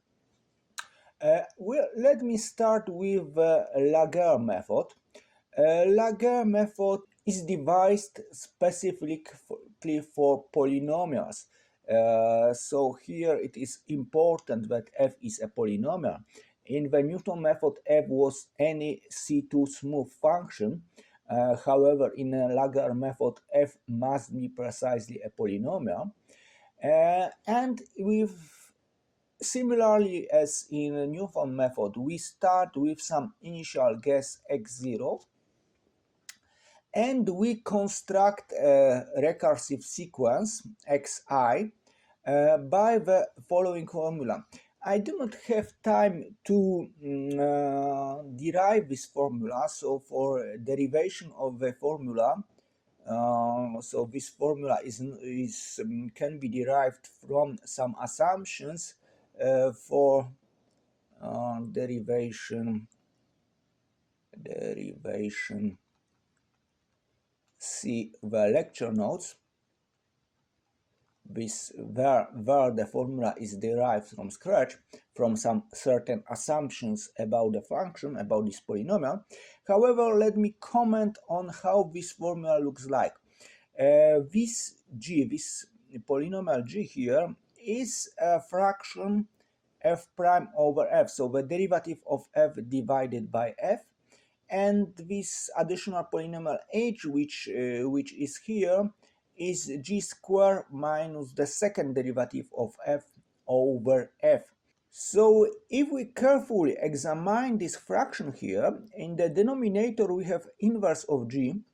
Well, let me start with Laguerre method. Laguerre method is devised specifically for polynomials. So here it is important that f is a polynomial. In the Newton method, f was any C2 smooth function. However, in a Laguerre method, f must be precisely a polynomial. And with similarly as in a Newton method, we start with some initial guess x0 and we construct a recursive sequence xi by the following formula. I do not have time to derive this formula, so for derivation of the formula, so this formula can be derived from some assumptions for derivation. See the lecture notes. Where the formula is derived from scratch, from some certain assumptions about the function, about this polynomial. However, let me comment on how this formula looks like. This polynomial g here, is a fraction f prime over f, so the derivative of f divided by f, and this additional polynomial h, which is here, is g squared minus the second derivative of f over f. So if we carefully examine this fraction here, in the denominator we have inverse of g,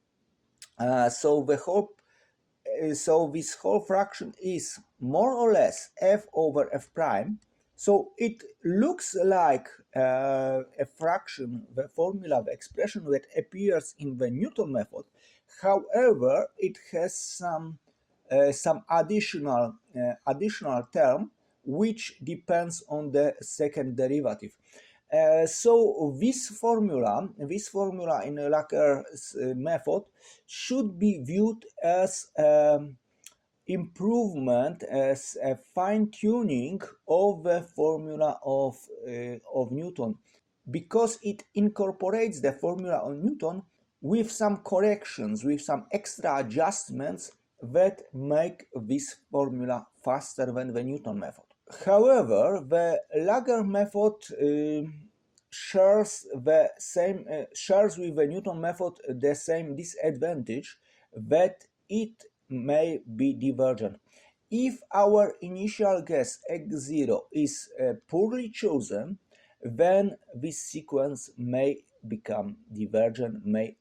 so this whole fraction is more or less f over f prime. So it looks like a fraction, the formula, the expression that appears in the Newton method. However, it has some additional term which depends on the second derivative. So this formula in Laguerre's method should be viewed as improvement, as a fine-tuning of the formula of Newton, because it incorporates the formula of Newton with some corrections, with some extra adjustments that make this formula faster than the Newton method. However, the Laguerre method shares with the Newton method the same disadvantage, that it may be divergent. If our initial guess x0 is poorly chosen, then this sequence may become divergent, may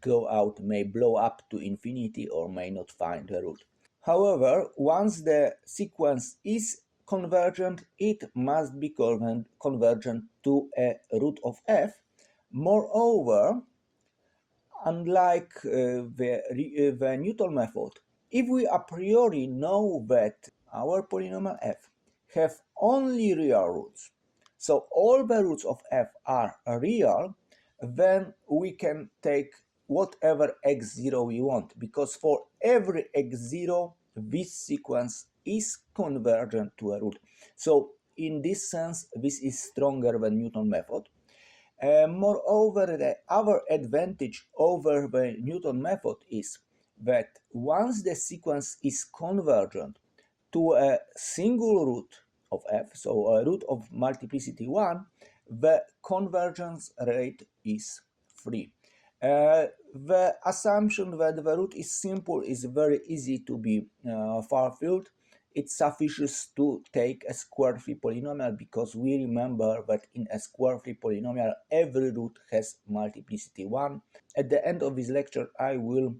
go out, may blow up to infinity, or may not find a root. However, once the sequence is convergent, it must be convergent to a root of f. Moreover, unlike the Newton method, if we a priori know that our polynomial f have only real roots, so all the roots of f are real, then we can take whatever x0 we want, because for every x0 this sequence is convergent to a root. So in this sense, this is stronger than Newton method. Moreover, the other advantage over the Newton method is that once the sequence is convergent to a single root of f, so a root of multiplicity 1, the convergence rate is free. The assumption that the root is simple is very easy to be fulfilled. It's sufficient to take a square-free polynomial, because we remember that in a square-free polynomial every root has multiplicity 1. At the end of this lecture I will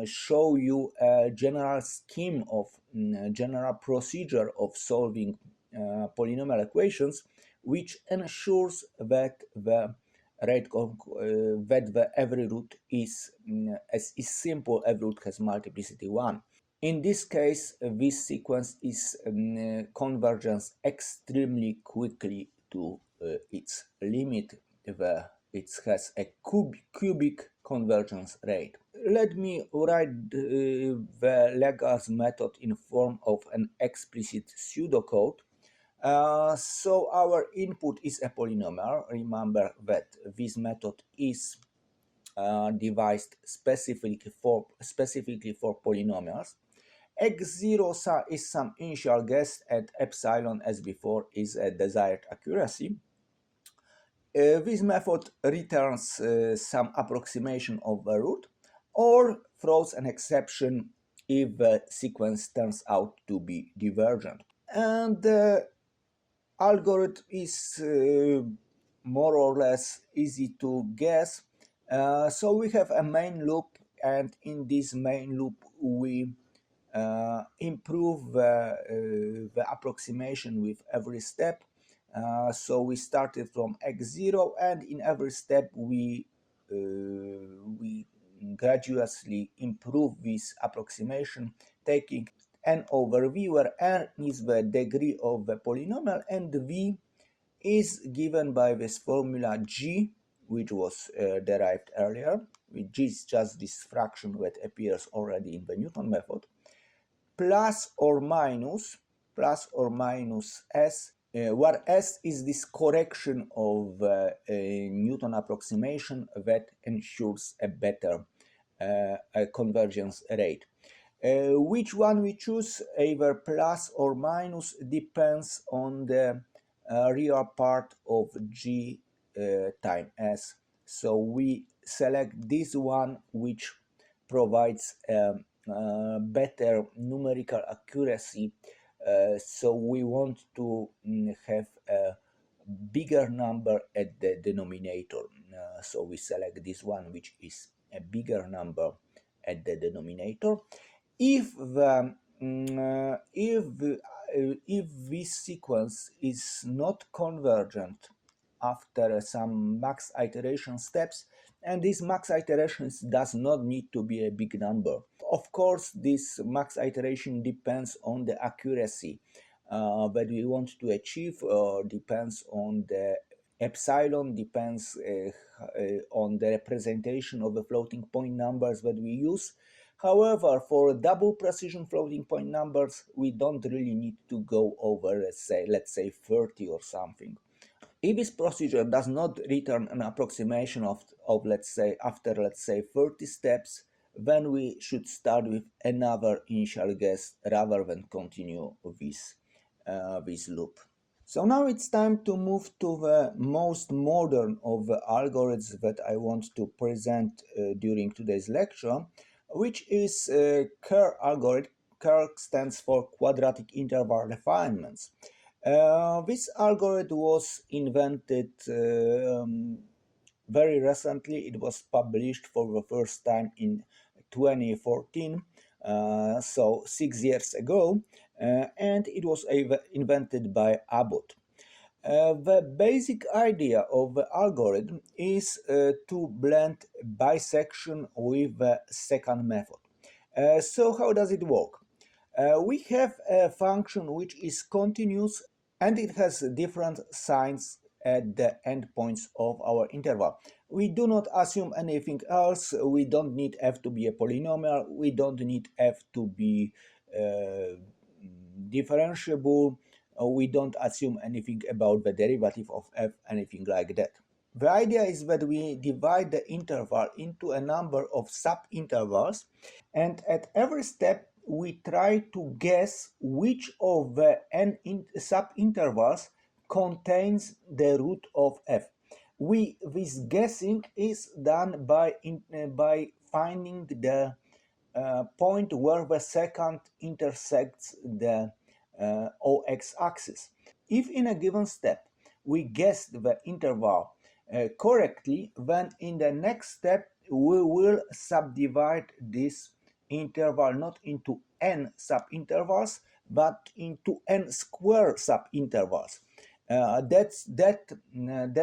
show you a general scheme of general procedure of solving polynomial equations, which ensures that the every root is simple, every root has multiplicity 1. In this case, this sequence is convergence extremely quickly to its limit. It has a cubic convergence rate. Let me write the Laguerre's method in form of an explicit pseudocode. So our input is a polynomial. Remember that this method is devised specifically for polynomials. X0 is some initial guess, and epsilon, as before, is a desired accuracy. This method returns some approximation of the root or throws an exception if the sequence turns out to be divergent. And the algorithm is more or less easy to guess. So we have a main loop, and in this main loop we improve the approximation with every step. So we started from x0, and in every step we gradually improve this approximation, taking n over v, where n is the degree of the polynomial and v is given by this formula g, which was derived earlier. G is just this fraction that appears already in the Newton method, plus or minus s, where s is this correction of a Newton approximation that ensures a better convergence rate. Which one we choose, either plus or minus, depends on the real part of g time s. So we select this one, which provides better numerical accuracy. So we want to have a bigger number at the denominator. So we select this one, which is a bigger number at the denominator. If this sequence is not convergent after some max iteration steps, and this max iterations does not need to be a big number. Of course, this max iteration depends on the accuracy that we want to achieve, depends on the epsilon, depends on the representation of the floating point numbers that we use. However, for double precision floating point numbers, we don't really need to go over, let's say 30 or something. If this procedure does not return an approximation of let's say, after, let's say, 30 steps, then we should start with another initial guess rather than continue this loop. So now it's time to move to the most modern of the algorithms that I want to present during today's lecture, which is Kerr algorithm. Kerr stands for quadratic interval refinements. This algorithm was invented very recently. It was published for the first time in 2014, so 6 years ago, and it was invented by Abbott. The basic idea of the algorithm is to blend bisection with the secant method. So how does it work? We have a function which is continuous, and it has different signs at the endpoints of our interval. We do not assume anything else. We don't need f to be a polynomial. We don't need f to be differentiable. We don't assume anything about the derivative of f, anything like that. The idea is that we divide the interval into a number of subintervals, and at every step we try to guess which of the n subintervals contains the root of f. This guessing is done by finding the point where the secant intersects the OX axis. If in a given step we guessed the interval correctly, then in the next step we will subdivide this interval not into n subintervals but into n square subintervals. That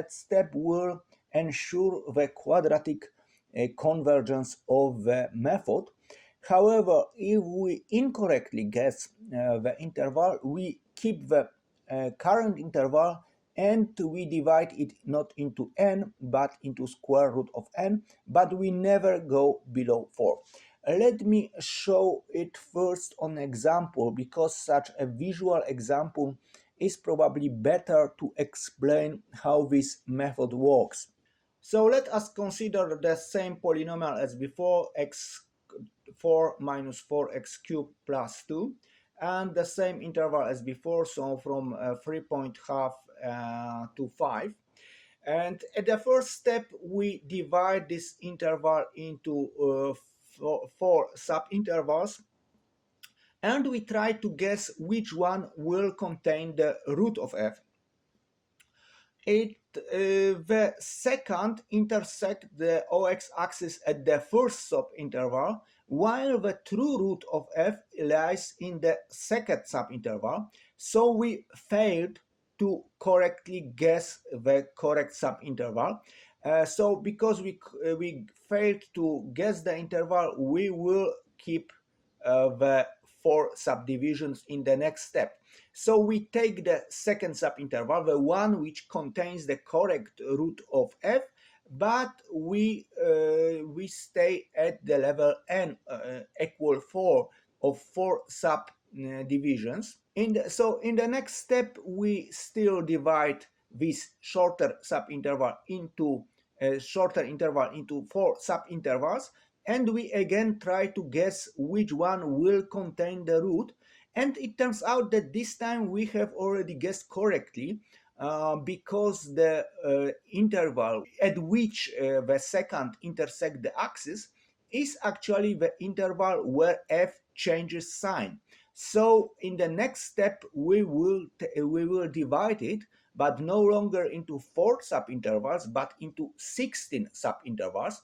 step will ensure the quadratic convergence of the method. However, if we incorrectly guess the interval, we keep the current interval and we divide it not into n but into square root of n, but we never go below 4. Let me show it first on example, because such a visual example is probably better to explain how this method works. So let us consider the same polynomial as before, x4 minus 4x cubed plus 2, and the same interval as before, so from 3.5 to 5. And at the first step, we divide this interval into four subintervals, and we try to guess which one will contain the root of f. The secant intersect the OX axis at the first subinterval, while the true root of f lies in the second subinterval. So we failed to correctly guess the correct subinterval. So because we failed to guess the interval, we will keep the four subdivisions in the next step. So we take the second subinterval, the one which contains the correct root of f, but we stay at the level n equal 4 of four subdivisions. So in the next step, we still divide this shorter subinterval into a shorter interval into four subintervals, and we again try to guess which one will contain the root. And it turns out that this time we have already guessed correctly, because the interval at which the secant intersect the axis is actually the interval where f changes sign. So in the next step we will divide it, but no longer into four subintervals, but into 16 subintervals.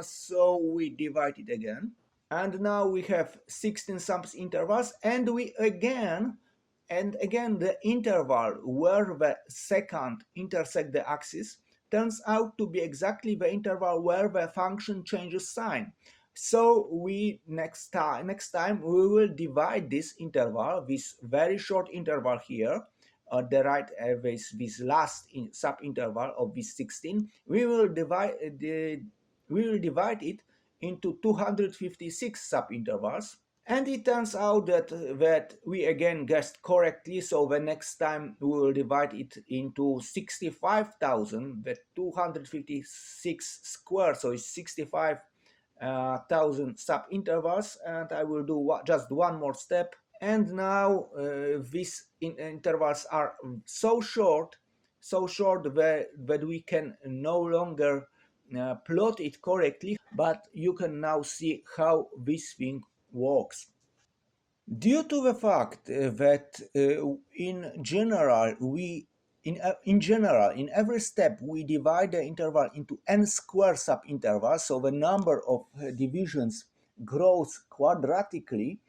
So we divide it again, and now we have 16 subintervals, and again the interval where the secant intersect the axis turns out to be exactly the interval where the function changes sign. So we next time we will divide this interval, this very short interval here, the right this last subinterval of this 16. We will divide it into 256 subintervals. And it turns out that we again guessed correctly, so the next time we will divide it into 65,000, the 256 squared, so it's 65,000 subintervals, and I will do just one more step. And now these intervals are so short that we can no longer plot it correctly, but you can now see how this thing works. Due to the fact that in general in every step we divide the interval into n square subintervals, so the number of divisions grows quadratically,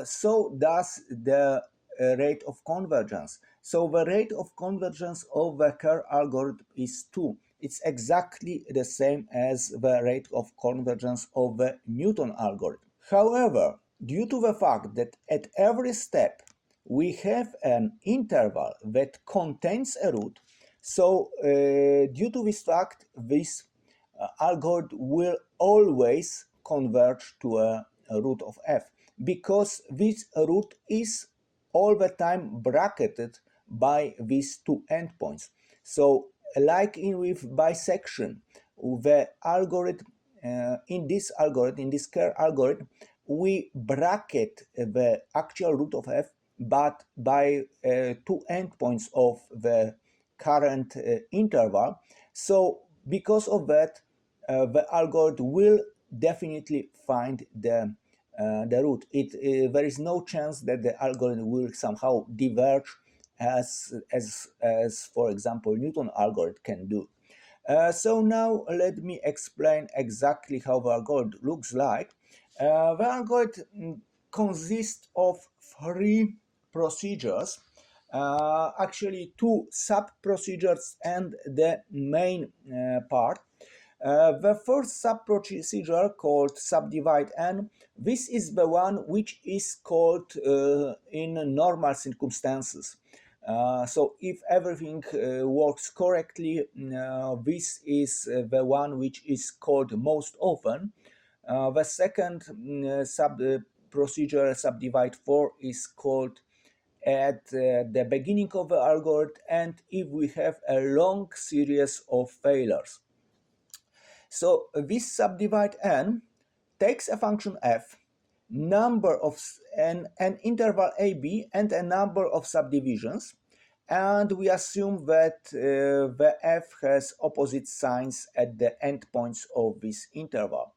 so does the rate of convergence. So the rate of convergence of the Kerr algorithm is 2. It's exactly the same as the rate of convergence of the Newton algorithm. However, due to the fact that at every step we have an interval that contains a root, so due to this fact, this algorithm will always converge to a root of f, because this root is all the time bracketed by these two endpoints. So like with bisection, the algorithm in this Kerr algorithm, we bracket the actual root of f, but by two endpoints of the current interval. So because of that, the algorithm will definitely find the root. There is no chance that the algorithm will somehow diverge as for example Newton algorithm can do. So now let me explain exactly how the algorithm looks like. The algorithm consists of three procedures, actually two sub-procedures and the main part. The first sub-procedure, called subdivide n, this is the one which is called in normal circumstances. So if everything works correctly, this is the one which is called most often. The second procedure, subdivide 4, is called at the beginning of the algorithm and if we have a long series of failures. So this subdivide n takes a function f, number of an interval ab and a number of subdivisions, and we assume that the f has opposite signs at the endpoints of this interval.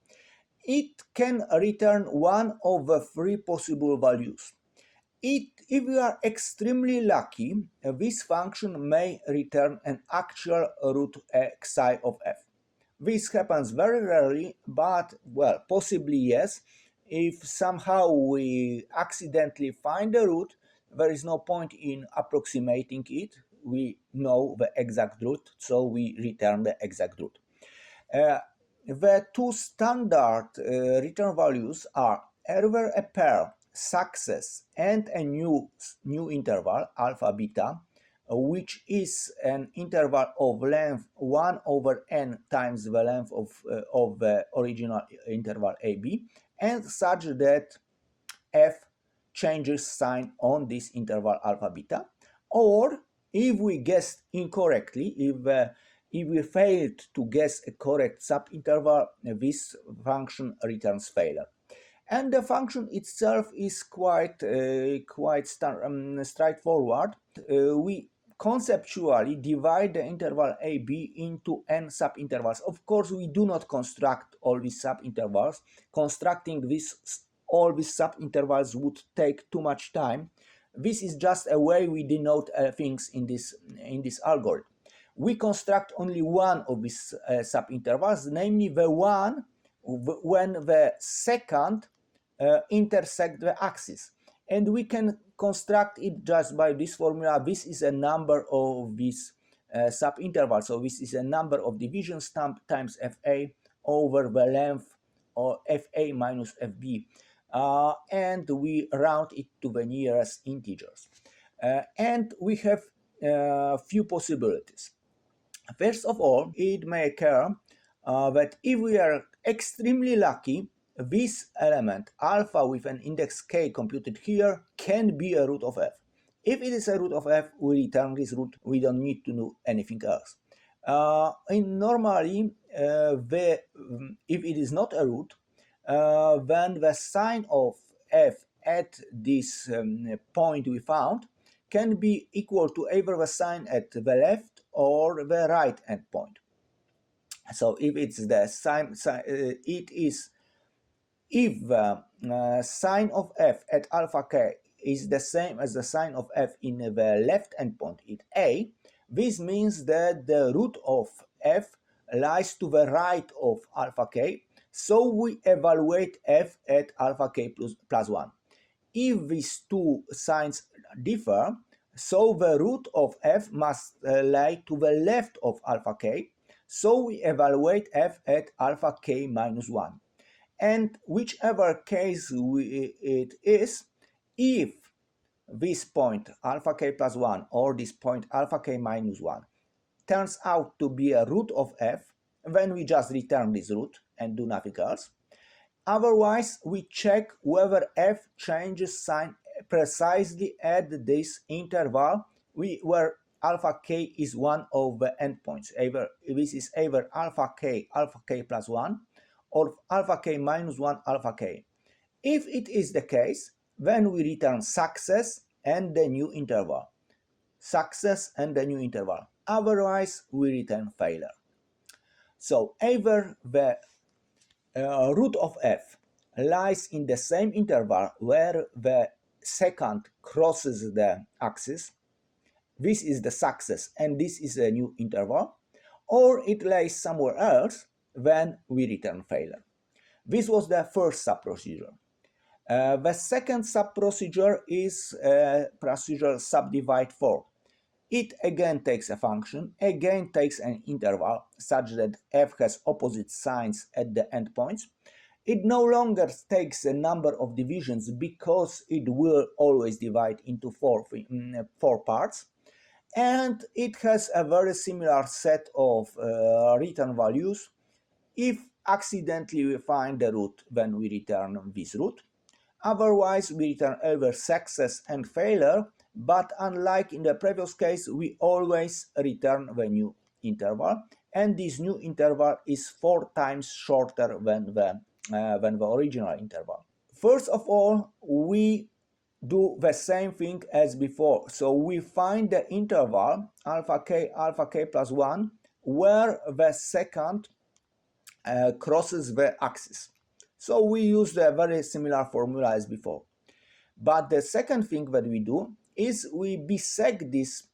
It can return one of the three possible values. If we are extremely lucky, this function may return an actual root xi of f. This happens very rarely, but, well, possibly yes. If somehow we accidentally find the root, there is no point in approximating it. We know the exact root, so we return the exact root. The two standard return values are either a pair, success, and a new interval, alpha beta, which is an interval of length 1 over n times the length of the original interval AB, and such that f changes sign on this interval alpha beta. Or if we guessed incorrectly, if we failed to guess a correct subinterval, this function returns failure. And the function itself is quite straightforward. We conceptually divide the interval AB into n subintervals. Of course, we do not construct all these subintervals. Constructing all these subintervals would take too much time. This is just a way we denote things in this algorithm. We construct only one of these subintervals, namely the one when the secant intersect the axis. And we can construct it just by this formula. This is a number of these subintervals. So this is a number of divisions times fa over the length of fa minus fb. And we round it to the nearest integers. And we have a few possibilities. First of all, it may occur that if we are extremely lucky, this element, alpha with an index k computed here, can be a root of f. If it is a root of f, we return this root. We don't need to know anything else. Normally, if it is not a root, then the sign of f at this point we found can be equal to either the sign at the left or the right endpoint. So if it's the sign, it is if the sign of f at alpha k is the same as the sign of f in the left endpoint at a, this means that the root of f lies to the right of alpha k, so we evaluate f at alpha k plus 1. If these two signs differ, so the root of f must lie to the left of alpha k, so we evaluate f at alpha k minus 1. And whichever case it is, if this point alpha k plus 1 or this point alpha k minus 1 turns out to be a root of f, then we just return this root and do nothing else. Otherwise, we check whether f changes sign precisely at this interval where alpha k is one of the endpoints. This is either alpha k plus 1 or alpha k minus 1 alpha k. If it is the case, then we return success and the new interval. Success and the new interval. Otherwise, we return failure. So either the root of f lies in the same interval where the secant crosses the axis. This is the success and this is a new interval. Or it lies somewhere else, then we return failure. This was the first subprocedure. The second subprocedure is procedural subdivide 4. It again takes a function, again takes an interval such that f has opposite signs at the endpoints. It no longer takes a number of divisions because it will always divide into four parts. And it has a very similar set of return values. If accidentally we find the root, then we return this root. Otherwise, we return either success and failure, but unlike in the previous case, we always return the new interval, and this new interval is 4 times shorter than the original interval. First of all, we do the same thing as before. So we find the interval alpha k plus 1 where the secant crosses the axis. So we use the very similar formula as before. But the second thing that we do is we bisect this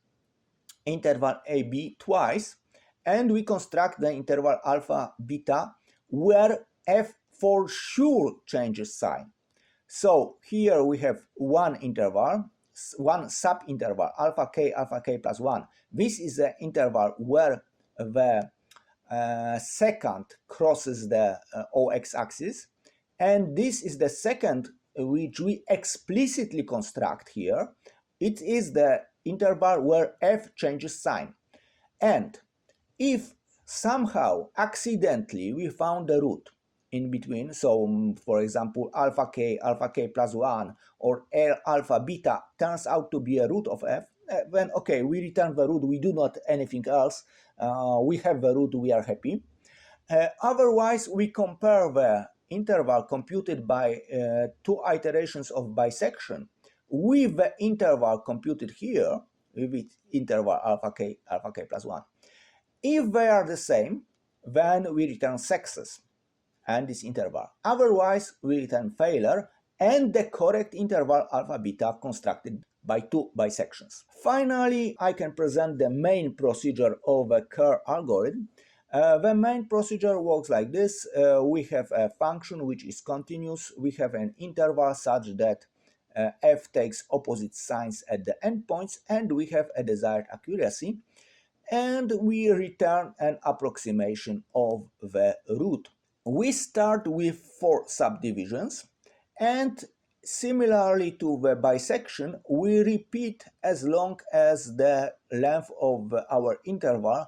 interval AB twice, and we construct the interval alpha beta where f for sure changes sign. So here we have one interval, one subinterval, alpha k plus 1. This is the interval where the secant crosses the OX axis, and this is the second which we explicitly construct here. It is the interval where f changes sign. And if somehow accidentally we found the root in between, so for example alpha k plus 1 or alpha beta turns out to be a root of f, then okay, we return the root, we do not anything else, we have the root, we are happy. Otherwise, we compare the interval computed by 2 iterations of bisection with the interval computed here, with its interval alpha k plus 1. If they are the same, then we return success and this interval. Otherwise, we return failure and the correct interval alpha beta constructed by 2 bisections. Finally, I can present the main procedure of a Kerr algorithm. The main procedure works like this. We have a function which is continuous. We have an interval such that f takes opposite signs at the endpoints, and we have a desired accuracy. And we return an approximation of the root. We start with 4 subdivisions, and similarly to the bisection, we repeat as long as the length of our interval,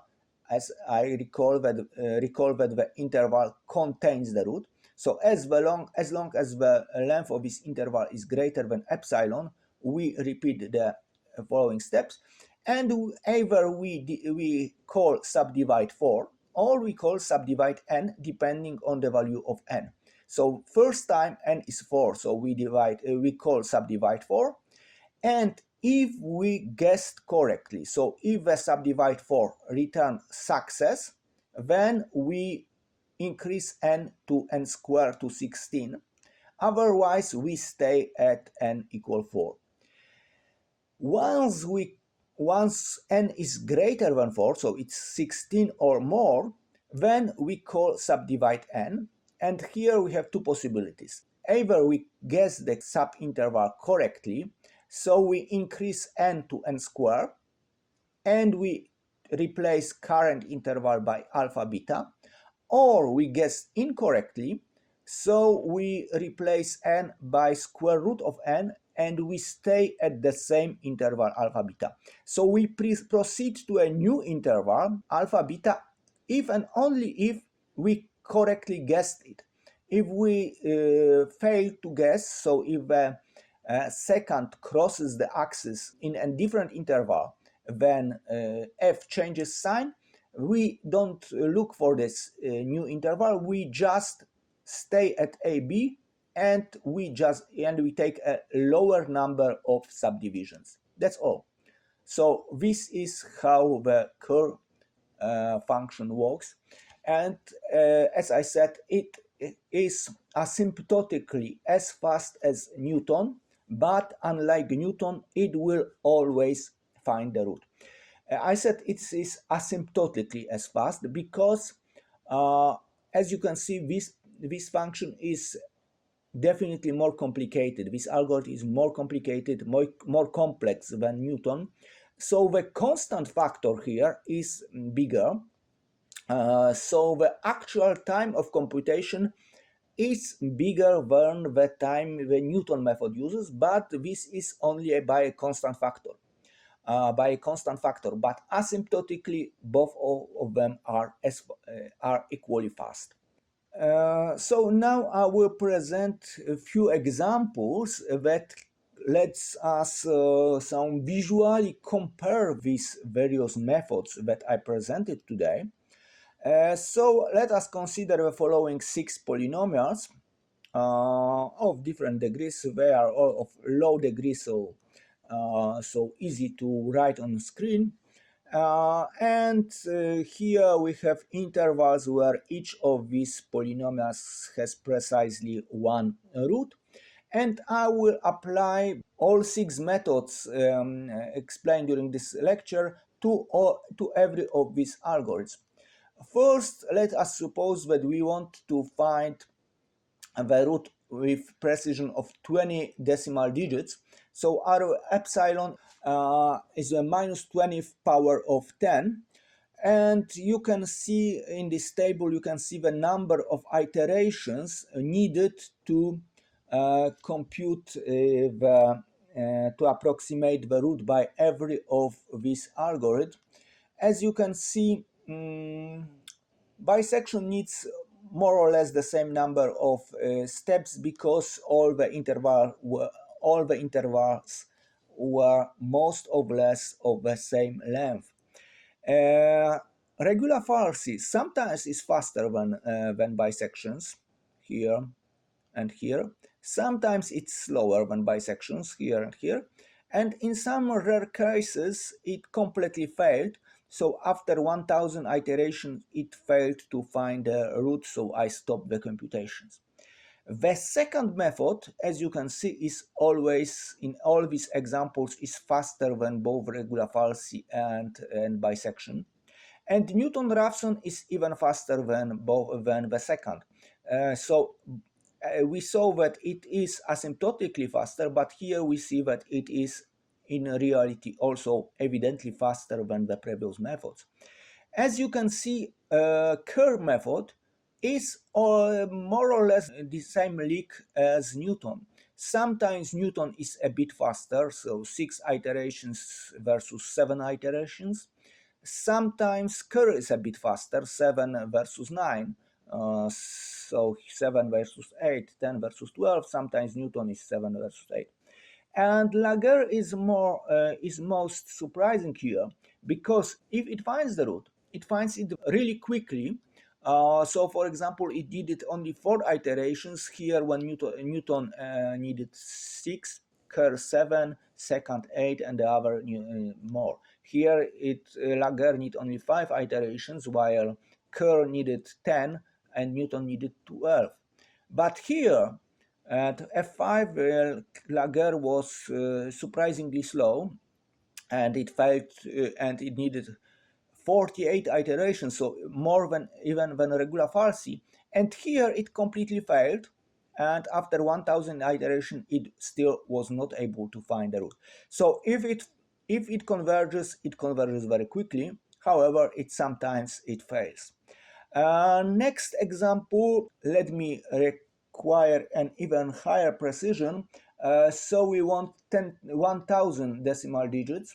as I recall that the interval contains the root. So as long as the length of this interval is greater than epsilon, we repeat the following steps, and either we call subdivide 4 or we call subdivide n depending on the value of n. So first time n is 4, so we call subdivide 4, and if we guessed correctly, so if the subdivide 4 return success, then we increase n to n squared to 16. Otherwise, we stay at n equal 4. Once n is greater than 4, so it's 16 or more, then we call subdivide n, and here we have 2 possibilities. Either we guess the subinterval correctly, so we increase n to n squared, and we replace current interval by alpha beta, or we guess incorrectly, so we replace n by square root of n, and we stay at the same interval alpha beta. So we proceed to a new interval alpha beta if and only if we correctly guessed it. If we fail to guess, so if the secant crosses the axis in a different interval, then f changes sign, we don't look for this new interval, we just stay at AB, and we take a lower number of subdivisions. That's all. So this is how the Kerr function works, and as I said, it is asymptotically as fast as Newton, but unlike Newton, it will always find the root. I said it is asymptotically as fast because, as you can see, this function is definitely more complicated. This algorithm is more complicated, more complex than Newton. So the constant factor here is bigger. So the actual time of computation is bigger than the time the Newton method uses, but this is only by a constant factor. But asymptotically, both of them are equally fast. So now I will present a few examples that lets us some visually compare these various methods that I presented today. So let us consider the following 6 polynomials of different degrees. They are all of low degree, so easy to write on screen. Here we have intervals where each of these polynomials has precisely one root. And I will apply all 6 methods explained during this lecture to every of these algorithms. First, let us suppose that we want to find the root with precision of 20 decimal digits. So our epsilon is a minus 20th power of 10. And you can see in this table, you can see the number of iterations needed to compute to approximate the root by every of these algorithms. As you can see, bisection needs more or less the same number of steps because all the intervals were most or less of the same length. Regular falsi sometimes is faster than bisections here and here. Sometimes it's slower than bisections here and here. And in some rare cases, it completely failed. So after 1000 iterations, it failed to find a root, so I stopped the computations. The second method, as you can see, is always, in all these examples, is faster than both regular falsi and bisection. And Newton-Raphson is even faster than the second. We saw that it is asymptotically faster, but here we see that it is in reality also evidently faster than the previous methods. As you can see, Kerr method is more or less the same league as Newton. Sometimes Newton is a bit faster, so 6 iterations versus 7 iterations. Sometimes Kerr is a bit faster, 7 versus 9. So 7 versus 8, 10 versus 12. Sometimes Newton is 7 versus 8. And Laguerre is most surprising here, because if it finds the root, it finds it really quickly. So for example, it did it only 4 iterations here when Newton needed 6, Kerr 7, secant 8, and the other more. Here Laguerre needed only 5 iterations, while Kerr needed 10 and Newton needed 12. But here at F5, Laguerre was surprisingly slow, and it failed, and it needed 48 iterations, so more than even than regular falsi. And here it completely failed, and after 1000 iteration, it still was not able to find the root. So if it converges very quickly. However, sometimes it fails. Next example, let me require an even higher precision. So we want 1000 decimal digits.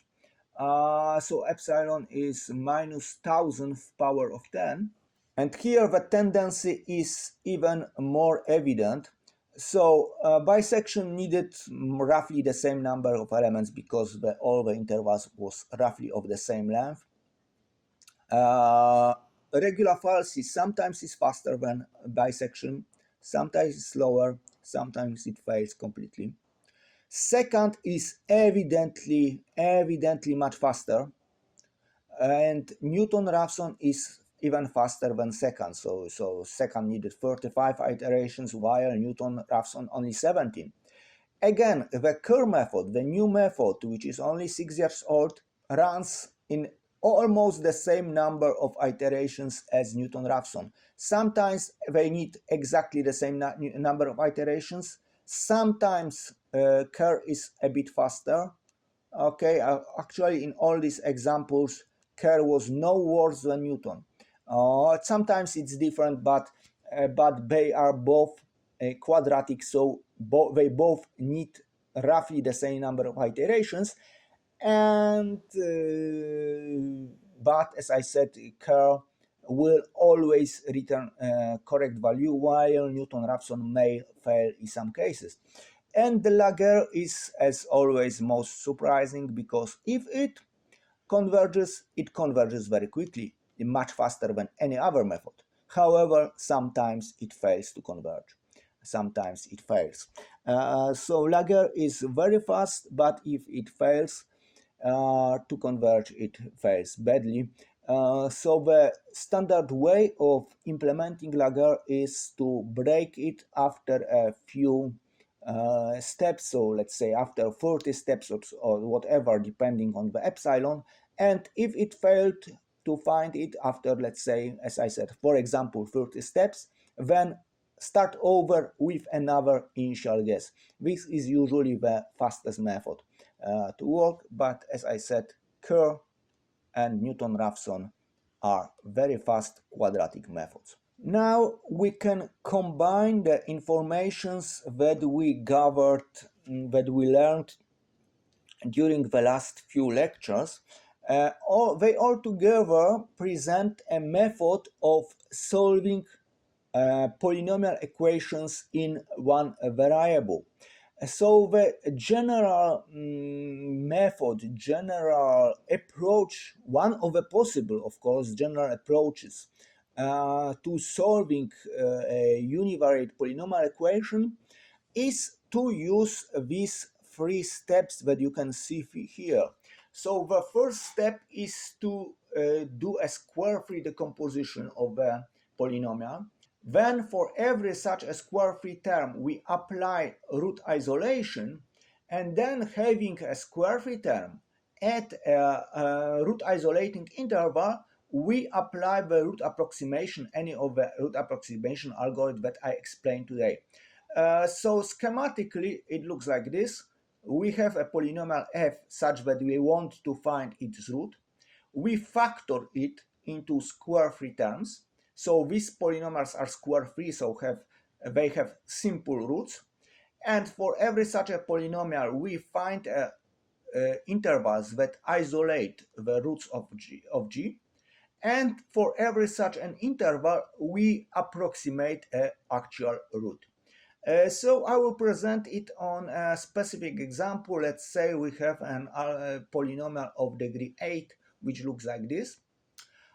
So epsilon is minus 1000th power of 10. And here the tendency is even more evident. So bisection needed roughly the same number of elements because all the intervals was roughly of the same length. Regular falsi sometimes is faster than bisection, sometimes it's slower, sometimes it fails completely. Secant is evidently much faster, and Newton-Raphson is even faster than secant. So secant needed 35 iterations, while Newton-Raphson only 17. Again, the Kerr method, the new method, which is only 6 years old, runs in almost the same number of iterations as Newton-Raphson. Sometimes they need exactly the same number of iterations. Sometimes Kerr is a bit faster. Okay, actually in all these examples, Kerr was no worse than Newton. Sometimes it's different, but they are both quadratic, so they both need roughly the same number of iterations. And but as I said, Kerr will always return correct value, while Newton-Raphson may fail in some cases. And the Laguerre is, as always, most surprising, because if it converges very quickly, much faster than any other method. However, sometimes it fails to converge. Sometimes it fails. So Laguerre is very fast, but if it fails to converge, it fails badly. So the standard way of implementing Laguerre is to break it after a few steps, so let's say after 40 steps or whatever, depending on the epsilon. And if it failed to find it after, let's say, as I said, for example, 30 steps, then start over with another initial guess. This is usually the fastest method to work, but as I said, Kerr and Newton-Raphson are very fast quadratic methods. Now we can combine the informations that we gathered, that we learned during the last few lectures. They all together present a method of solving polynomial equations in one variable. So the general method, general approach, one of the possible, of course, general approaches to solving a univariate polynomial equation is to use these three steps that you can see here. So the first step is to do a square-free decomposition of the polynomial. Then for every such a square-free term, we apply root isolation, and then having a square-free term at a root isolating interval, we apply the root approximation, any of the root approximation algorithm that I explained today. So schematically, it looks like this. We have a polynomial f such that we want to find its root. We factor it into square-free terms. So these polynomials are square-free, so they have simple roots. And for every such a polynomial, we find intervals that isolate the roots of G. And for every such an interval, we approximate an actual root. So I will present it on a specific example. Let's say we have a polynomial of degree 8, which looks like this.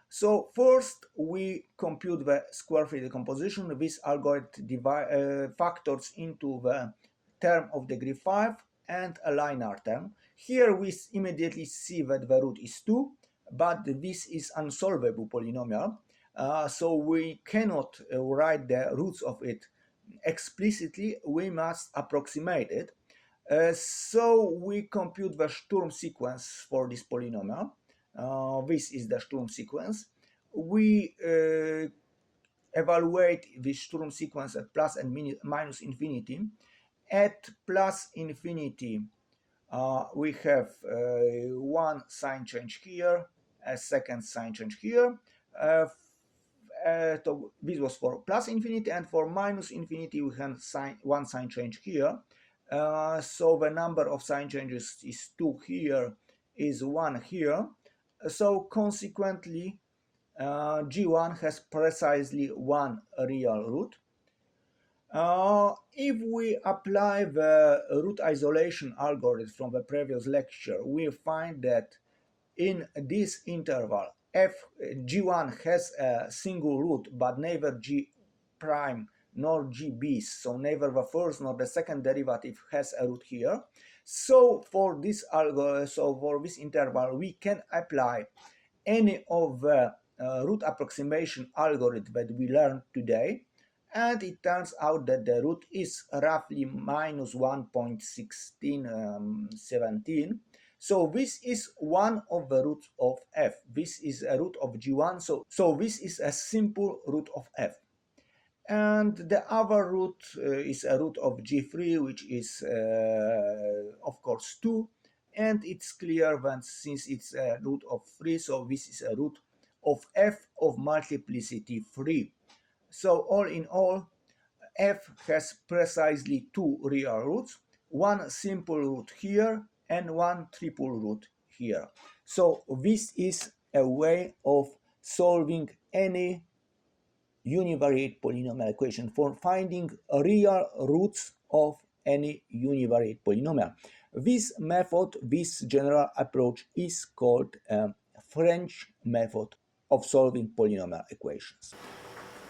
So first we compute the square-free decomposition. This algorithm factors into the term of degree 5 and a linear term. Here we immediately see that the root is 2, but this is unsolvable polynomial. So we cannot write the roots of it explicitly, we must approximate it. So we compute the Sturm sequence for this polynomial. This is the Sturm sequence. We evaluate the Sturm sequence at plus and minus infinity. At plus infinity, we have one sign change here, a second sign change here. So this was for plus infinity, and for minus infinity we have one sign change here. So the number of sign changes is 2 here, is 1 here. So consequently, G1 has precisely one real root. If we apply the root isolation algorithm from the previous lecture, we find that in this interval, G1 has a single root, but neither G prime nor GB, so neither the first nor the second derivative has a root here. So for this algorithm, so for this interval, we can apply any of the root approximation algorithm that we learned today, and it turns out that the root is roughly minus 1.1617. So this is one of the roots of f. This is a root of G1, so this is a simple root of f. And the other root is a root of G3, which is of course 2. And it's clear that since it's a root of 3, so this is a root of f of multiplicity 3. So all in all, f has precisely 2 real roots, one simple root here and one triple root here. So this is a way of solving any univariate polynomial equation, for finding real roots of any univariate polynomial. This method, this general approach is called French method of solving polynomial equations.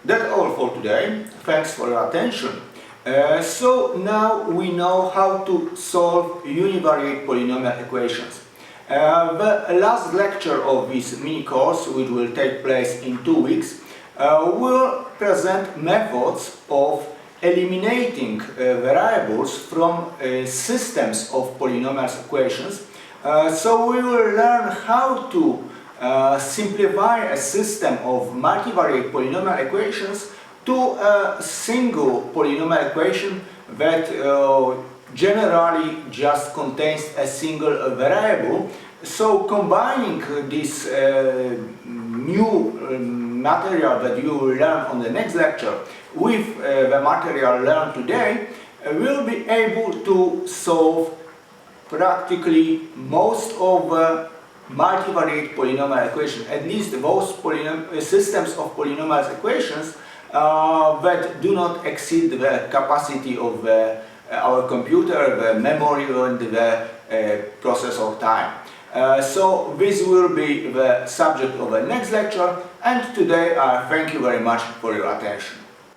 That's all for today. Thanks for your attention. So now we know how to solve univariate polynomial equations. The last lecture of this mini course, which will take place in 2 weeks, will present methods of eliminating variables from systems of polynomial equations. So we will learn how to simplify a system of multivariate polynomial equations to a single polynomial equation that generally just contains a single variable. So combining this new material that you will learn on the next lecture with the material learned today, we'll be able to solve practically most of the multivariate polynomial equations, at least those systems of polynomial equations that do not exceed the capacity of our computer, the memory, and the processor time. So this will be the subject of the next lecture, and today I thank you very much for your attention.